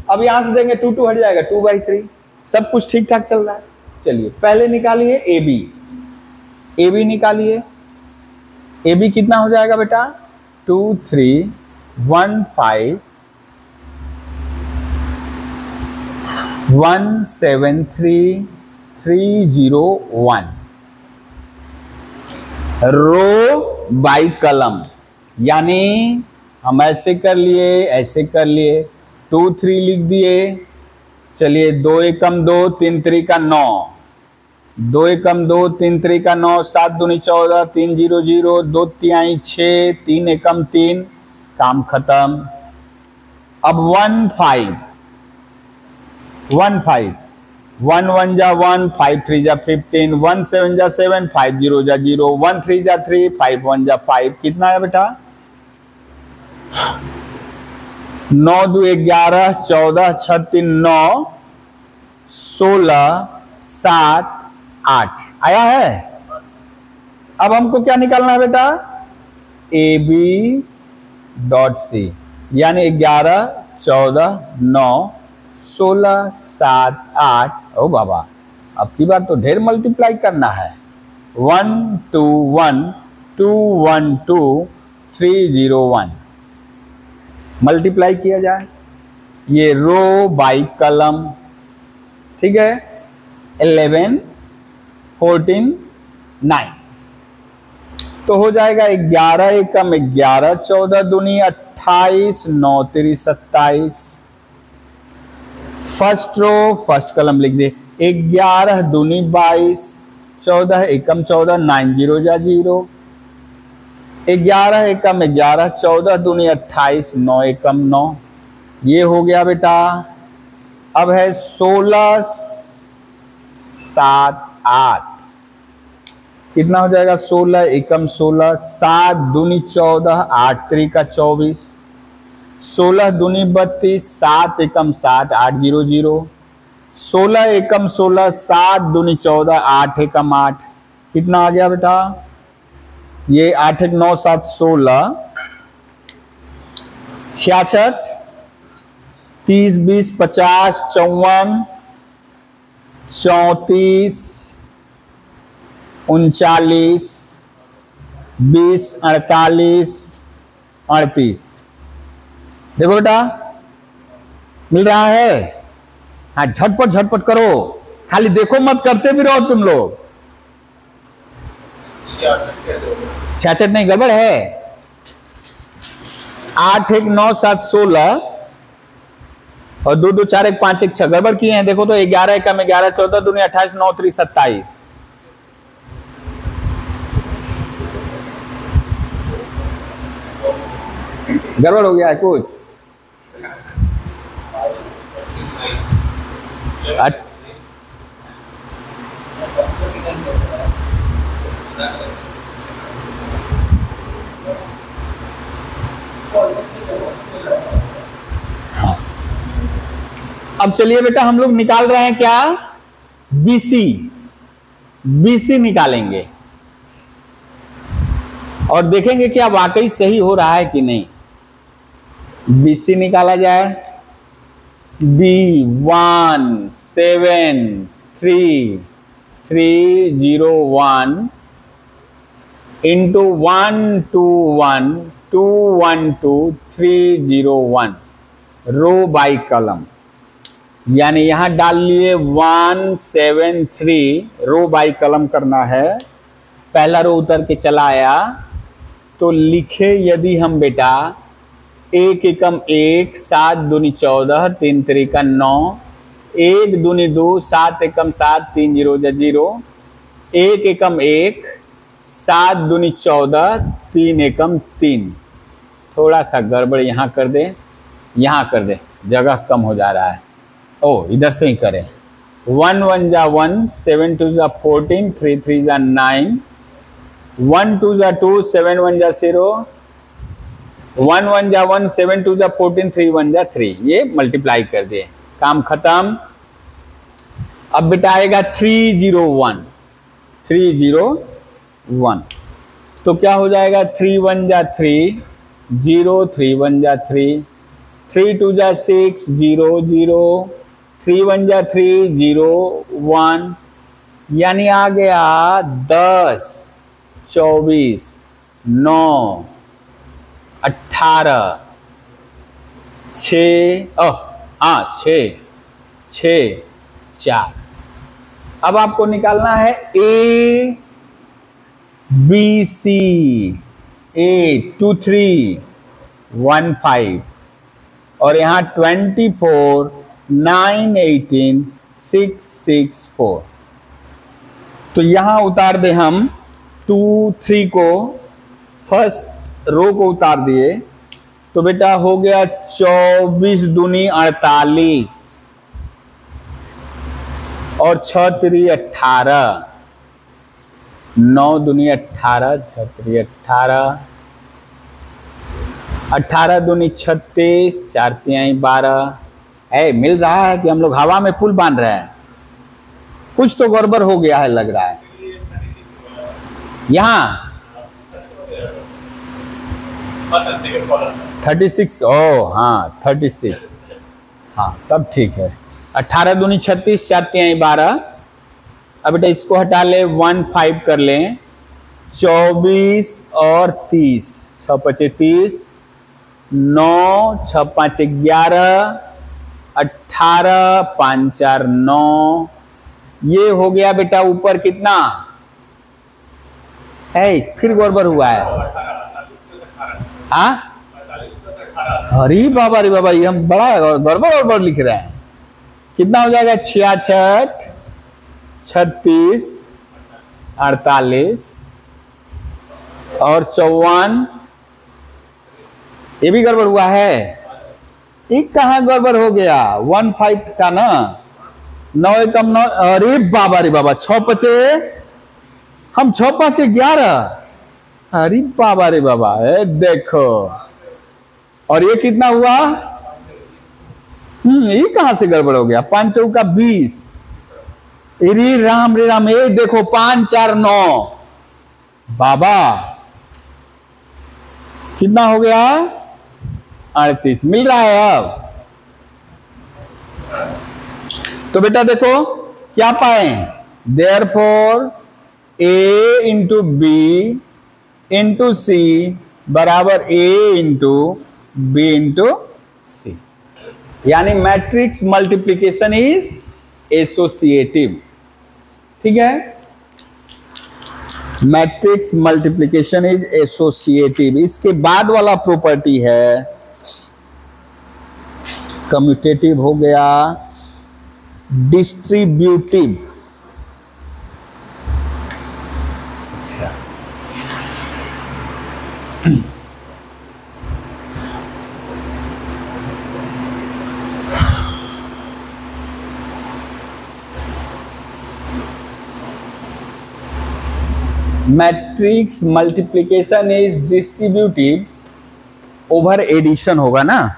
अब यहां से देंगे 2 2 हट जाएगा, 2 बाई 3। सब कुछ ठीक ठाक चल रहा है। चलिए पहले निकालिए ए बी। ए बी निकालिए। ए बी कितना हो जाएगा बेटा? 2 3 1 5 1 7 3 3 0 1। रो बाई कलम, यानी हम ऐसे कर लिए, ऐसे कर लिए, 2 3 लिख दिए। चलिए 2 एकम 2 3 3 का 9, 2 एकम 2 3 3 का 9, 7 दूनी 14 3 0 0 2 तिहाई 6 3 एकम 3, काम खत्म। अब 1 5 1 5 1 1 जा 1 5 3 जा 15 1 7 जा 7 5 0 जा 0 1 3 जा 3 5 1 जा 5। कितना है बेटा? 9 2 11 14 6 3 9 16 7 8 आया है। अब हमको क्या निकालना है बेटा? ए बी डॉट सी, यानी 11 14 9 16 7 8। ओ बाबा, अब की बार तो ढेर मल्टीप्लाई करना है। 1 2 1 2 1 2 3 0 1। मल्टीप्लाई किया जाए, ये रो बाई कलम, ठीक है। 11 14 9 तो हो जाएगा 11 एकम 11 14 दूनी 28 9 3 27। फर्स्ट रो फर्स्ट कलम लिख दे। 11 दूनी 22 14 एकम 14 9 0 जा 0। 11 एकम 11 14 दूनी 28 9 एकम 9। ये हो गया बेटा। अब है 16 7 8। कितना हो जाएगा? 16 एकम 16 7 दूनी 14 8 3 का 24 16 दूनी 32 7 एकम 7 8 0 0। 16 एकम 16 7 दूनी 14 8 एकम 8। कितना आ गया बेटा? ये 8 1 9 7 16 66 30 20 50 54 34 39 20 48 38। देखो बेटा मिल रहा है। हाँ झटपट झटपट करो, खाली देखो मत, करते भी रहो तुम लोग। 66 नहीं, गड़बड़ है। 8 1 9 7 16 और 2 2 4 1 5 1 6 गड़बड़ किए हैं। देखो तो 11 एकम 11 14 दूनी 28 9 3 27। गड़बड़ हो गया है कुछ। अब चलिए बेटा हम लोग निकाल रहे हैं क्या? बीसी। बीसी निकालेंगे और देखेंगे क्या वाकई सही हो रहा है कि नहीं। बीसी निकाला जाए। B 1 7 3 3 0 1 into 1 2 1 2 1 2 3 0 1 रो बाई कलम, यानी यहां डाल लिए 1 7 3 रो बाई कलम करना है। पहला रो उतर के चला आया तो लिखे यदि हम बेटा 1 एकम 1 7 दूनी 14 3 त्रिका 9 1 दूनी 2 7 एकम 7 3 0 0 1 एकम 1 7 दूनी 14 3 एकम 3। थोड़ा सा गड़बड़ यहाँ कर दे, यहाँ कर दे, जगह कम हो जा रहा है। ओ इधर से ही करें। 1 1 जा 1 7 2 जा 14 3 3 जा 9 1 2 जा 2 7 1 जा 0 1 1 जा 1 7 2 जा 14 3 1 जा 3। ये मल्टीप्लाई कर दिए, काम खत्म। अब बेटा आएगा 3 0 1 3 0 1, तो क्या हो जाएगा 3 1 जा 3 0 3 1 जा 3 3 2 जा 6 0 0 3 1 जा 3 0 1, यानी आ गया 10 24 9 18 6 4। अब आपको निकालना है A B C A 2 3 1 5 और यहाँ 24 9 18 6 6 4। तो यहाँ उतार दे हम 2 3 को, फर्स्ट रो को उतार दिए तो बेटा हो गया 24 दूनी 48 और 6 3 18 9 दूनी 18 6 3 18 18 दूनी 36 4 3 12। है मिल रहा है कि हम लोग हवा में पुल बांध रहे हैं? कुछ तो गड़बड़ हो गया है लग रहा है। यहाँ 36, ओ हाँ 36, हाँ तब ठीक है। 18 दूनी 36 4 3 12। अब बेटा इसको हटा ले, 1 5 कर लें, 24 और 30 6 5 30 9 6 5 11 18 5 4 9। ये हो गया बेटा ऊपर कितना है, फिर गड़बड़ हुआ है। हाँ अरे बाबा ये हम बड़ा गड़बड़ लिख रहे हैं। कितना हो जाएगा 66 36 48 और 54। ये भी गड़बड़ हुआ है। एक कहाँ गड़बड़ हो गया, 1 5 का ना, 9 एकम 9। अरे बाबा 6 5 हम 6 5 11। अरे बाबा देखो, और ये कितना हुआ, ये कहां से गड़बड़ हो गया, 5 चौका 20। रे राम ये देखो 5 4 9। बाबा कितना हो गया 38 मिल रहा है। अब तो बेटा देखो क्या पाए, therefore A into B into C बराबर A into B into C, यानी मैट्रिक्स मल्टीप्लिकेशन इज एसोसिएटिव। ठीक है, मैट्रिक्स मल्टीप्लिकेशन इज एसोसिएटिव। इसके बाद वाला प्रॉपर्टी है कम्यूटेटिव, हो गया distributive. Matrix multiplication is distributive over addition होगा ना,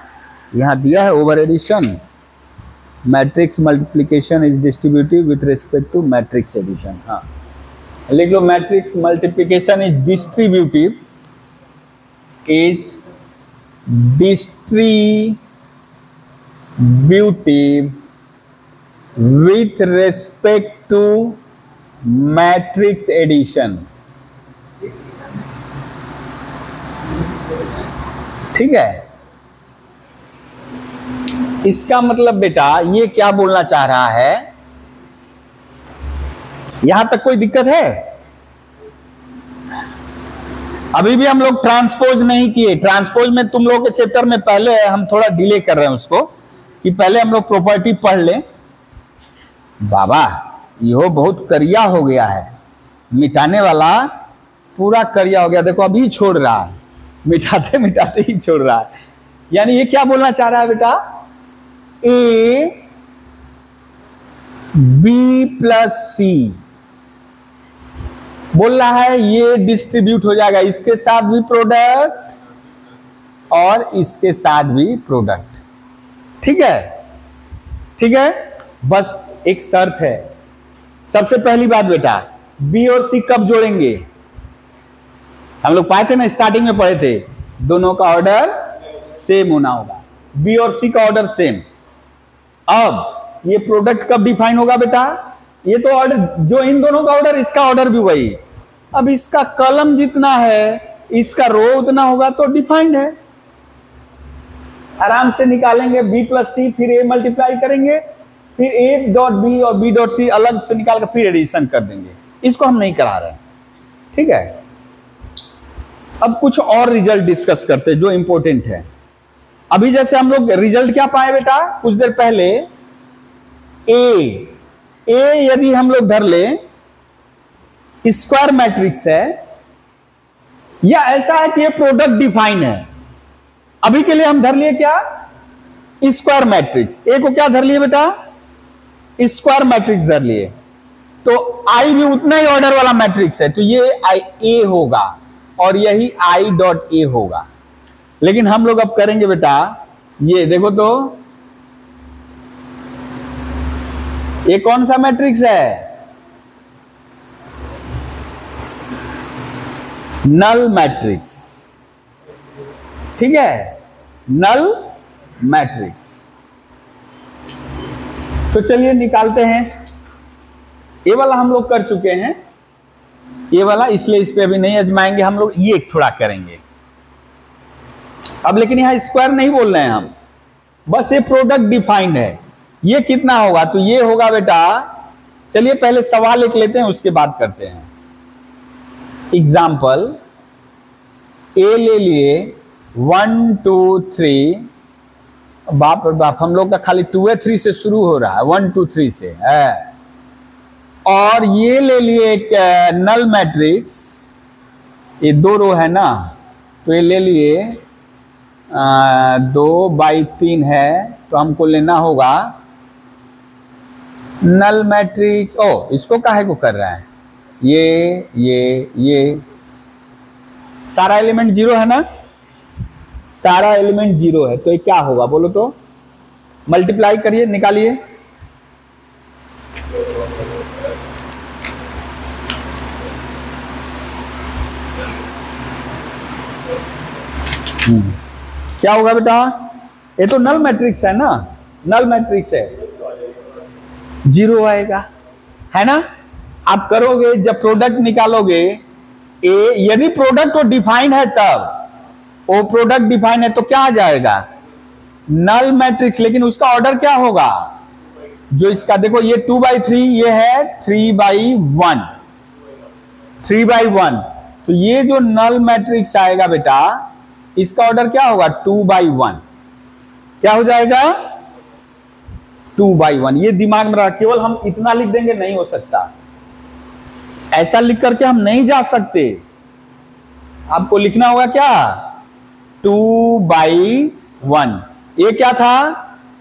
यहां दिया है over addition. Matrix multiplication is distributive with respect to matrix addition. हाँ लिख लो, matrix multiplication is distributive distributive with respect to matrix addition। ठीक है, इसका मतलब बेटा ये क्या बोलना चाह रहा है, यहां तक कोई दिक्कत है? अभी भी हम लोग ट्रांसपोज नहीं किए। ट्रांसपोज में तुम लोगों के चैप्टर में पहले है, हम थोड़ा डिले कर रहे हैं उसको, कि पहले हम लोग प्रॉपर्टी पढ़ लें। बाबा यो बहुत करिया हो गया है, मिटाने वाला पूरा करिया हो गया, देखो अभी छोड़ रहा है, मिटाते मिटाते ही छोड़ रहा है। यानी ये क्या बोलना चाह रहा है बेटा, ए बी प्लस सी बोल रहा है ये डिस्ट्रीब्यूट हो जाएगा, इसके साथ भी प्रोडक्ट और इसके साथ भी प्रोडक्ट। ठीक है, ठीक है, बस एक शर्त है। सबसे पहली बात बेटा, बी और सी कब जोड़ेंगे? हम लोग पाए थे ना, स्टार्टिंग में पढ़े थे, दोनों का ऑर्डर सेम होना होगा, बी और सी का ऑर्डर सेम। अब ये प्रोडक्ट कब डिफाइन होगा बेटा? ये तो ऑर्डर, जो इन दोनों का ऑर्डर, इसका ऑर्डर भी वही। अब इसका कॉलम जितना है, इसका रो उतना होगा, तो डिफाइंड है। आराम से निकालेंगे बी प्लस सी, फिर ए मल्टीप्लाई करेंगे, फिर ए डॉट बी और बी डॉट सी अलग से निकाल कर फिर एडिशन कर देंगे। इसको हम नहीं करा रहे हैं, ठीक है। अब कुछ और रिजल्ट डिस्कस करते हैं जो इंपॉर्टेंट है। अभी जैसे हम लोग रिजल्ट क्या पाए बेटा कुछ देर पहले, ए यदि हम लोग धर ले स्क्वायर मैट्रिक्स है, या ऐसा है कि ये प्रोडक्ट डिफाइन है। अभी के लिए हम धर लिए क्या, स्क्वायर मैट्रिक्स। ए को क्या धर लिए बेटा, स्क्वायर मैट्रिक्स धर लिए, तो आई भी उतना ही ऑर्डर वाला मैट्रिक्स है, तो ये आई ए होगा और यही आई डॉट ए होगा। लेकिन हम लोग अब करेंगे बेटा, ये देखो तो ये कौन सा मैट्रिक्स है, नल मैट्रिक्स। ठीक है, नल मैट्रिक्स। तो चलिए निकालते हैं। ये वाला हम लोग कर चुके हैं, ये वाला, इसलिए इस पे अभी नहीं आजमाएंगे हम लोग, ये थोड़ा करेंगे अब। लेकिन यहां स्क्वायर नहीं बोल रहे हैं हम, बस ये प्रोडक्ट डिफाइंड है। ये कितना होगा, तो ये होगा बेटा, चलिए पहले सवाल लिख लेते हैं उसके बाद करते हैं। एग्जाम्पल ए ले लिए 1 2 3, बाप रे बाप, हम लोग का खाली 2 है, 3 से शुरू हो रहा है, 1 2 3 से है। और ये ले लिए एक नल मैट्रिक्स, ये 2 रो है ना, तो ये ले लिए 2/3 है, तो हमको लेना होगा नल मैट्रिक्स। ओ, इसको काहे को कर रहा है, ये सारा एलिमेंट 0 है ना, सारा एलिमेंट 0 है, तो ये क्या होगा बोलो तो, मल्टीप्लाई करिए, निकालिए। क्या होगा बेटा, ये तो नल मैट्रिक्स है ना, नल मैट्रिक्स है, 0 आएगा, है ना। आप करोगे जब प्रोडक्ट निकालोगे, ए यदि प्रोडक्ट वो डिफाइन है, तब वो प्रोडक्ट डिफाइन है तो क्या आ जाएगा, नल मैट्रिक्स। लेकिन उसका ऑर्डर क्या होगा, जो इसका देखो, ये 2/3, ये है 3/1, 3/1, तो ये जो नल मैट्रिक्स आएगा बेटा, इसका ऑर्डर क्या होगा, 2/1। क्या हो जाएगा, 2/1। ये दिमाग में रहा, केवल हम इतना लिख देंगे नहीं हो सकता, ऐसा लिख करके हम नहीं जा सकते। आपको लिखना होगा क्या, 2/1। ये क्या था,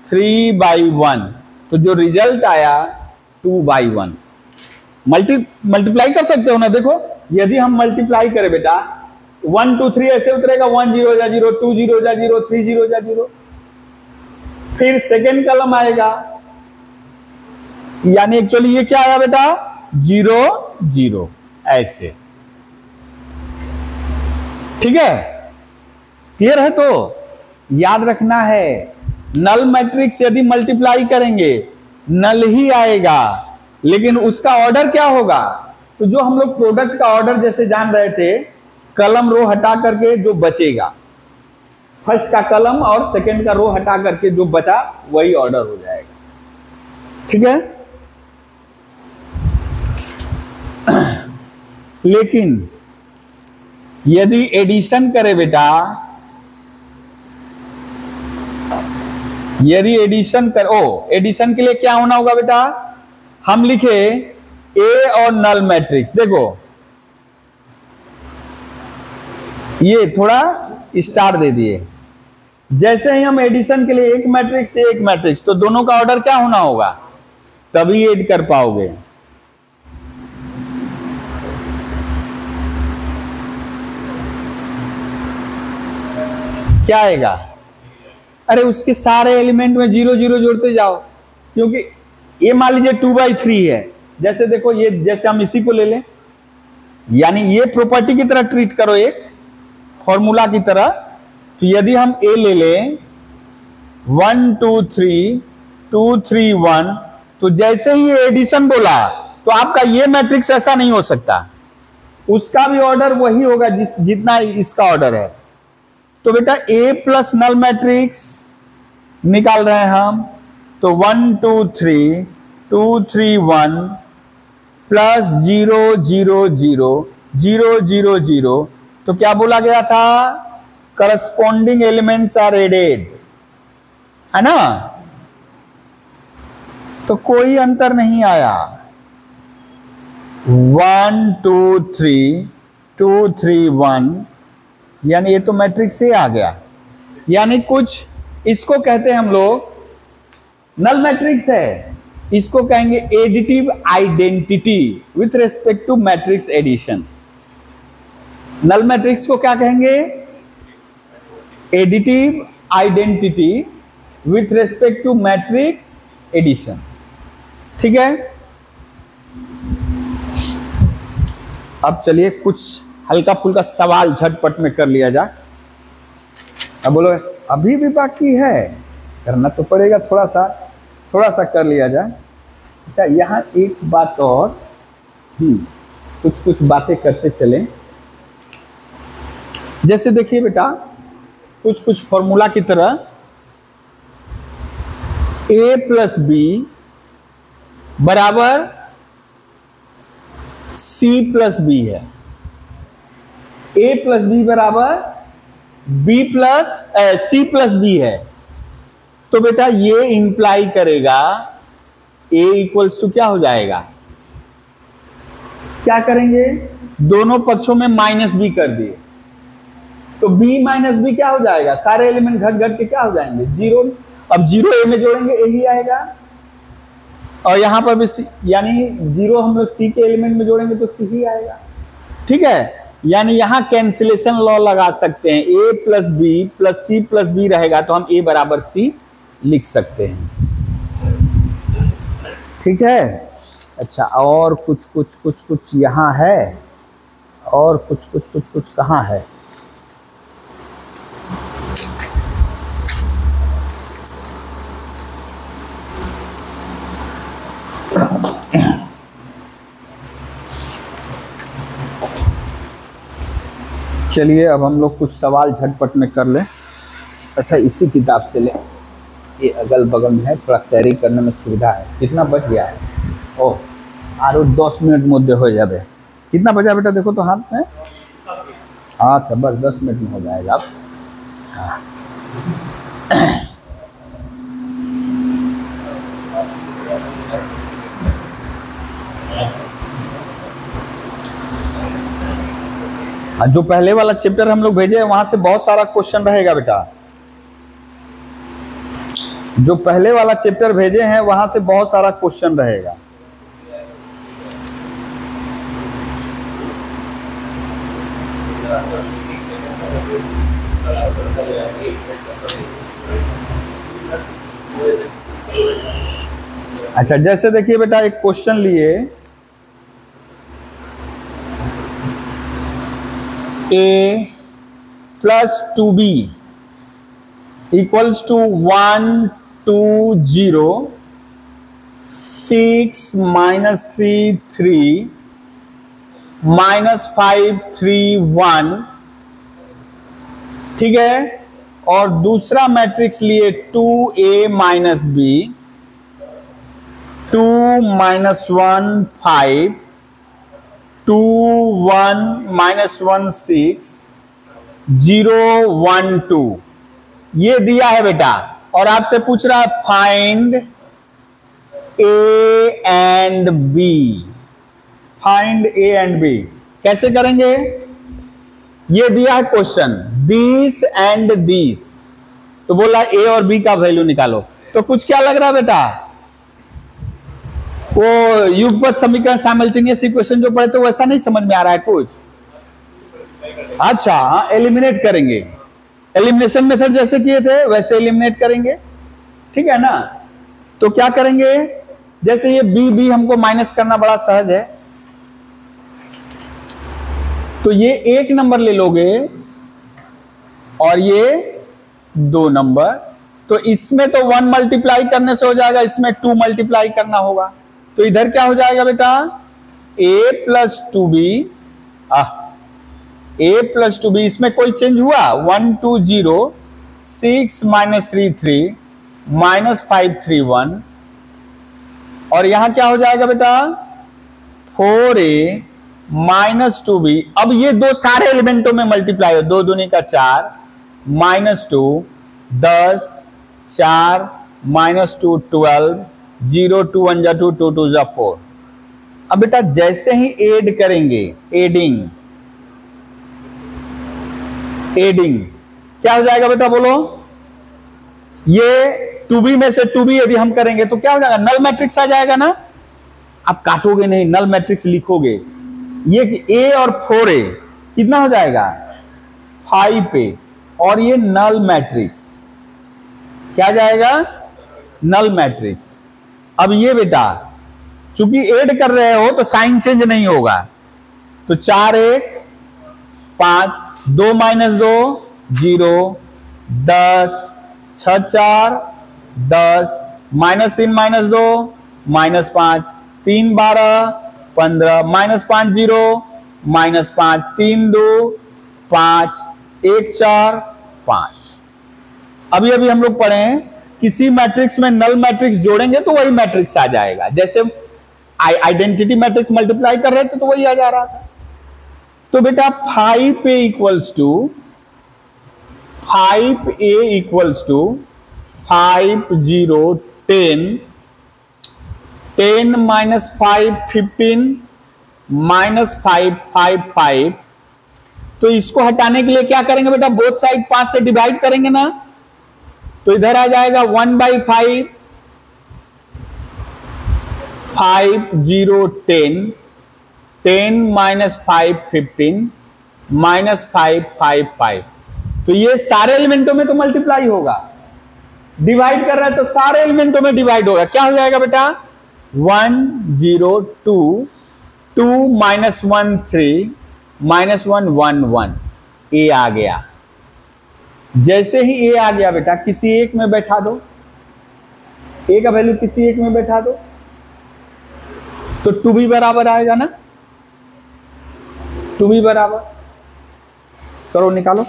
3/1, तो जो रिजल्ट आया 2/1। मल्टीप्लाई कर सकते हो ना, देखो यदि हम मल्टीप्लाई करें बेटा, 1 2 3 ऐसे उतरेगा, 1 0 जा 0, 2 0 जा 0, 3 0 जा 0, फिर सेकेंड कॉलम आएगा, यानी एक्चुअली ये क्या आया बेटा, 0 0, ऐसे। ठीक है, क्लियर है। तो याद रखना है, नल मैट्रिक्स यदि मल्टीप्लाई करेंगे नल ही आएगा, लेकिन उसका ऑर्डर क्या होगा? तो जो हम लोग प्रोडक्ट का ऑर्डर जैसे जान रहे थे, कलम रो हटा करके जो बचेगा, फर्स्ट का कलम और सेकंड का रो हटा करके जो बचा वही ऑर्डर हो जाएगा। ठीक है। लेकिन यदि एडिशन करे बेटा, यदि एडिशन एडिशन के लिए क्या होना होगा बेटा? हम लिखे ए और नल मैट्रिक्स। देखो ये थोड़ा स्टार दे दिए, जैसे ही हम एडिशन के लिए एक मैट्रिक्स से एक मैट्रिक्स, तो दोनों का ऑर्डर क्या होना होगा, तभी ऐड कर पाओगे। क्या आएगा? अरे उसके सारे एलिमेंट में 0 0 जोड़ते जाओ, क्योंकि ये मान लीजिए 2/3 है। जैसे देखो ये, जैसे हम इसी को ले लें, यानी ये प्रॉपर्टी की तरह ट्रीट करो, एक फॉर्मूला की तरह। तो यदि हम ए ले लें 1 2 3 2 3 1, तो जैसे ही ये एडिशन बोला तो आपका ये मैट्रिक्स ऐसा नहीं हो सकता, उसका भी ऑर्डर वही होगा जितना इसका ऑर्डर है। तो बेटा ए प्लस नल मैट्रिक्स निकाल रहे हैं हम, तो 1 2 3 2 3 1 प्लस 0 0 0 0 0 0, तो क्या बोला गया था? करस्पॉन्डिंग एलिमेंट्स आर एडेड, है ना? तो कोई अंतर नहीं आया। 1 2 3 2 3 1, यानी ये तो मैट्रिक्स से आ गया। यानी कुछ इसको कहते हैं हम लोग नल मैट्रिक्स है, इसको कहेंगे additive identity with respect to matrix addition. Null matrix को क्या कहेंगे? Additive identity with respect to matrix addition. ठीक है। अब चलिए कुछ हल्का फुल्का सवाल झटपट में कर लिया जाए। अब बोलो अभी भी बाकी है, करना तो पड़ेगा, थोड़ा सा कर लिया जाए। अच्छा यहाँ एक बात और, कुछ बातें करते चलें। जैसे देखिए बेटा, कुछ फॉर्मूला की तरह a प्लस बी बराबर c प्लस बी है, a प्लस बी बराबर b plus c plus B है। तो बेटा ये इंप्लाई करेगा a इक्वल्स टू क्या हो जाएगा? क्या करेंगे? दोनों पक्षों में माइनस बी कर दिए, तो b माइनस बी क्या हो जाएगा? सारे एलिमेंट घट के क्या हो जाएंगे? 0। अब 0 a में जोड़ेंगे a ही आएगा, और यहां पर भी c, यानी 0 हम लोग c के एलिमेंट में जोड़ेंगे तो c ही आएगा। ठीक है। यानी यहां कैंसिलेशन लॉ लगा सकते हैं, a plus B plus c plus B रहेगा तो हम a बराबर c लिख सकते हैं। ठीक है। अच्छा और कुछ यहां है, और कुछ कहां है? चलिए अब हम लोग कुछ सवाल झटपट में कर लें। अच्छा इसी किताब से लें, ये अगल बगल में है, थोड़ा कैरी करने में सुविधा है। कितना बच गया है? ओह आरो 10 मिनट मुद्दे हो जाए। कितना बचा बेटा? देखो तो हाथ में। अच्छा बस 10 मिनट में हो जाएगा। अब हाँ। जो पहले वाला चैप्टर हम लोग भेजे वहां से बहुत सारा क्वेश्चन रहेगा बेटा। जो पहले वाला चैप्टर भेजे हैं वहां से बहुत सारा क्वेश्चन रहेगा। अच्छा जैसे देखिए बेटा, एक क्वेश्चन लिए a plus 2b equals to 1 2 0 6 minus 3 3 minus 5 3 1, ठीक है। और दूसरा मैट्रिक्स लिए 2a minus b, 2 minus 1 5, 2 1 minus 1 6, 0 1 2, ये दिया है बेटा। और आपसे पूछ रहा है find a and b, find a and b कैसे करेंगे? ये दिया है क्वेश्चन, दिस एंड दिस, तो बोला a और b का वैल्यू निकालो। तो कुछ क्या लग रहा है बेटा, वो युगपत समीकरण साइमल्टेनियस इक्वेशन जो पढ़े थे वैसा नहीं समझ में आ रहा है कुछ? अच्छा, एलिमिनेट करेंगे, एलिमिनेशन मेथड जैसे किए थे वैसे एलिमिनेट करेंगे, ठीक है ना। तो क्या करेंगे, जैसे ये b हमको माइनस करना बड़ा सहज है, तो ये 1 नंबर ले लोगे और ये 2 नंबर, तो इसमें तो 1 मल्टीप्लाई करने से हो जाएगा, इसमें 2 मल्टीप्लाई करना होगा। तो इधर क्या हो जाएगा बेटा, a plus 2b, a plus 2b, इसमें कोई चेंज हुआ? 1 2 0 6 माइनस 3 3 माइनस 5 3 1, और यहां क्या हो जाएगा बेटा 4a माइनस 2b। अब ये दो सारे एलिमेंटों में मल्टीप्लाई हो, 2 दूनी का 4 माइनस 2 10 4 माइनस 2 12 0 2 1 जा 2 2 2 जा 4। अब बेटा जैसे ही ऐड करेंगे, एडिंग क्या हो जाएगा बेटा बोलो, ये 2b में से 2b यदि हम करेंगे तो क्या हो जाएगा, नल मैट्रिक्स आ जाएगा ना। आप काटोगे नहीं, नल मैट्रिक्स लिखोगे। ये a और 4a कितना हो जाएगा 5a, और ये नल मैट्रिक्स क्या जाएगा, नल मैट्रिक्स। अब ये बेटा चूंकि ऐड कर रहे हो तो साइन चेंज नहीं होगा, तो 4 1 5 2 minus 2 0 10 6 4 10 minus 3 minus 2 minus 5 3 12 15 minus 5 0 minus 5 3 2 5 1 4 5। अभी हम लोग पढ़े किसी मैट्रिक्स में नल मैट्रिक्स जोड़ेंगे तो वही मैट्रिक्स आ जाएगा, जैसे आइडेंटिटी मैट्रिक्स मल्टीप्लाई कर रहे थे तो वही आ जा रहा था। तो बेटा 5a equals to 5 0 10 10 minus 5 15 minus 5 5 5। तो इसको हटाने के लिए क्या करेंगे बेटा, बोथ साइड 5 से डिवाइड करेंगे ना, तो इधर आ जाएगा 1/5 5 0 10 10 माइनस 5 15 माइनस 5 5 5। तो ये सारे एलिमेंटों में तो मल्टीप्लाई होगा, डिवाइड कर रहा है तो सारे एलिमेंटों में डिवाइड होगा। क्या हो जाएगा बेटा 1 0 2 2 माइनस 1 3 माइनस 1 1 1, ए आ गया। जैसे ही ए आ गया बेटा किसी एक में बैठा दो, ए का वैल्यू किसी एक में बैठा दो तो 2b बराबर आएगा ना, 2b बराबर करो, निकालो।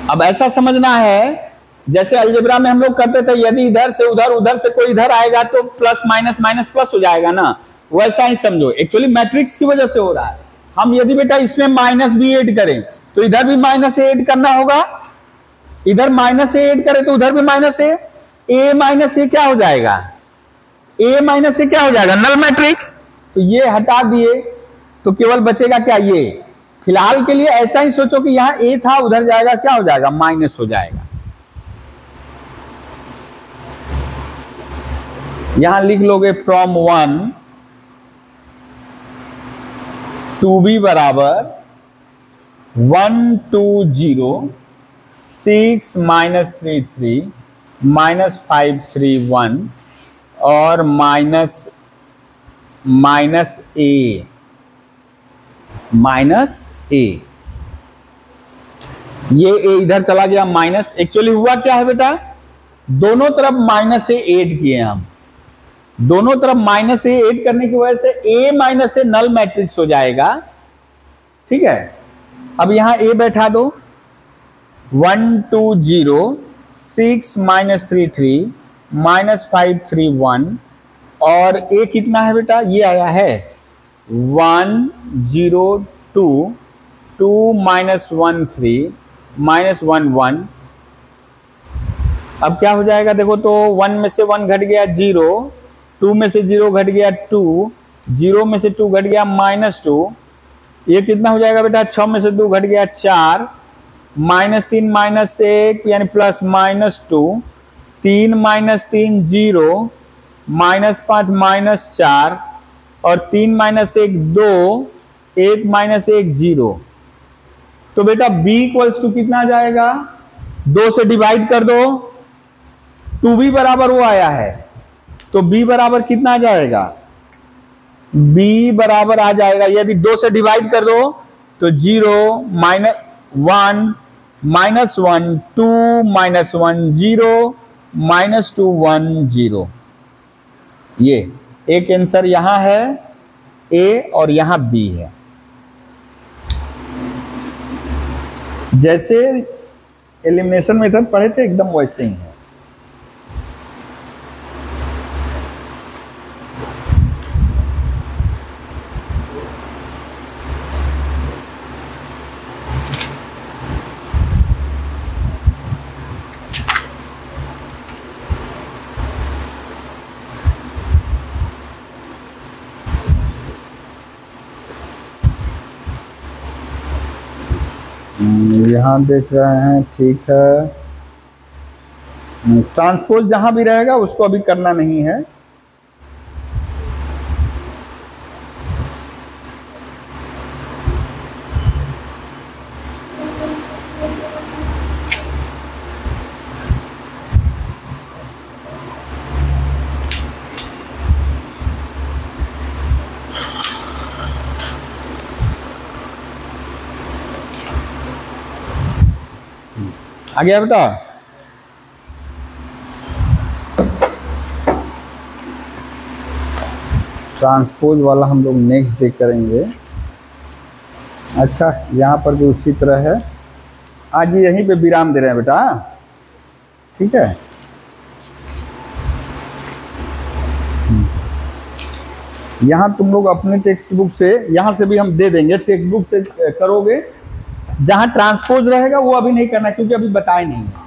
अब ऐसा समझना है जैसे अलजेब्रा में हम लोग करते थे, यदि इधर से उधर उधर से कोई इधर आएगा तो प्लस माइनस माइनस प्लस हो जाएगा ना, वैसा ही समझो। एक्चुअली मैट्रिक्स की वजह से हो रहा है। हम यदि बेटा इसमें माइनस भी ऐड करें तो इधर भी माइनस ऐड करना होगा, इधर माइनस ऐड करें तो उधर भी माइनस ए माइनस ए क्या हो जाएगा, ए माइनस ए क्या हो जाएगा, नल मैट्रिक्स। तो ये हटा दिए तो केवल बचेगा क्या, ये फिलहाल के लिए ऐसा ही सोचो कि यहां ए था, उधर जाएगा क्या हो जाएगा, माइनस हो जाएगा। यहां लिख लोगे फ्रॉम 1 2b बराबर 1 2 0 6 माइनस 3 3 -531 और माइनस ए, ये ए इधर चला गया माइनस। एक्चुअली हुआ क्या है बेटा, दोनों तरफ माइनस ए ऐड किए हम, दोनों तरफ माइनस ए ऐड करने की वजह से ए माइनस ए नल मैट्रिक्स हो जाएगा। ठीक है, अब यहां ए बैठा दो, 1 2 0 6 -33 -531 और ए कितना है बेटा, ये आया है 1 0 2 2 -13 -1 1। अब क्या हो जाएगा देखो तो, 1 में से 1 घट गया 0, 2 में से 0 घट गया 2, 0 में से 2 घट गया -2, ये कितना हो जाएगा बेटा, 6 में से 2 घट गया 4, -3 -1 यानी प्लस -2, 3 -3 0, -5 -4 और 3 -1 2, 1 -1 0। तो बेटा b इक्वल्स टू कितना आ जाएगा, 2 से डिवाइड कर दो, 2b बराबर वो आया है, तो b बराबर कितना आ जाएगा, b बराबर आ जाएगा, यदि 2 से डिवाइड कर दो तो 0 -1 -1 2 -1 0 -2 1 0। ये एक आंसर यहां है a और यहां b है। जैसे एलिमिनेशन मेथड पढ़े थे एकदम वैसे ही है। यहाँ देख रहे हैं, ठीक है। ट्रांसपोज जहां भी रहेगा उसको अभी करना नहीं है। आ गया बेटा, ट्रांसपोज वाला हम लोग नेक्स्ट डे करेंगे। अच्छा, यहाँ पर भी उसी तरह है। आज यहीं पे विराम दे रहे हैं बेटा, ठीक है। यहाँ तुम लोग अपने टेक्स्ट बुक से, यहाँ से भी हम दे देंगे, टेक्स्ट बुक से करोगे। जहाँ ट्रांसपोज रहेगा वो अभी नहीं करना क्योंकि अभी बताए नहीं है।